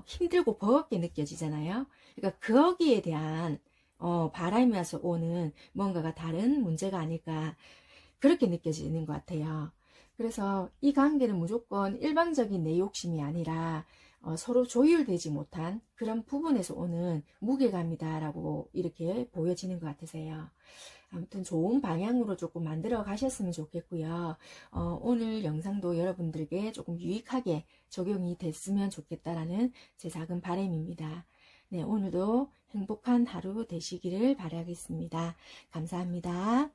S1: 힘들고 버겁게 느껴지잖아요. 그러니까 거기에 대한 바람이어서 오는 뭔가가 다른 문제가 아닐까 그렇게 느껴지는 것 같아요. 그래서 이 관계는 무조건 일방적인 내 욕심이 아니라 서로 조율되지 못한 그런 부분에서 오는 무게감이다라고 이렇게 보여지는 것 같으세요. 아무튼 좋은 방향으로 조금 만들어 가셨으면 좋겠고요. 오늘 영상도 여러분들에게 조금 유익하게 적용이 됐으면 좋겠다라는 제 작은 바람입니다. 네, 오늘도 행복한 하루 되시기를 바라겠습니다. 감사합니다.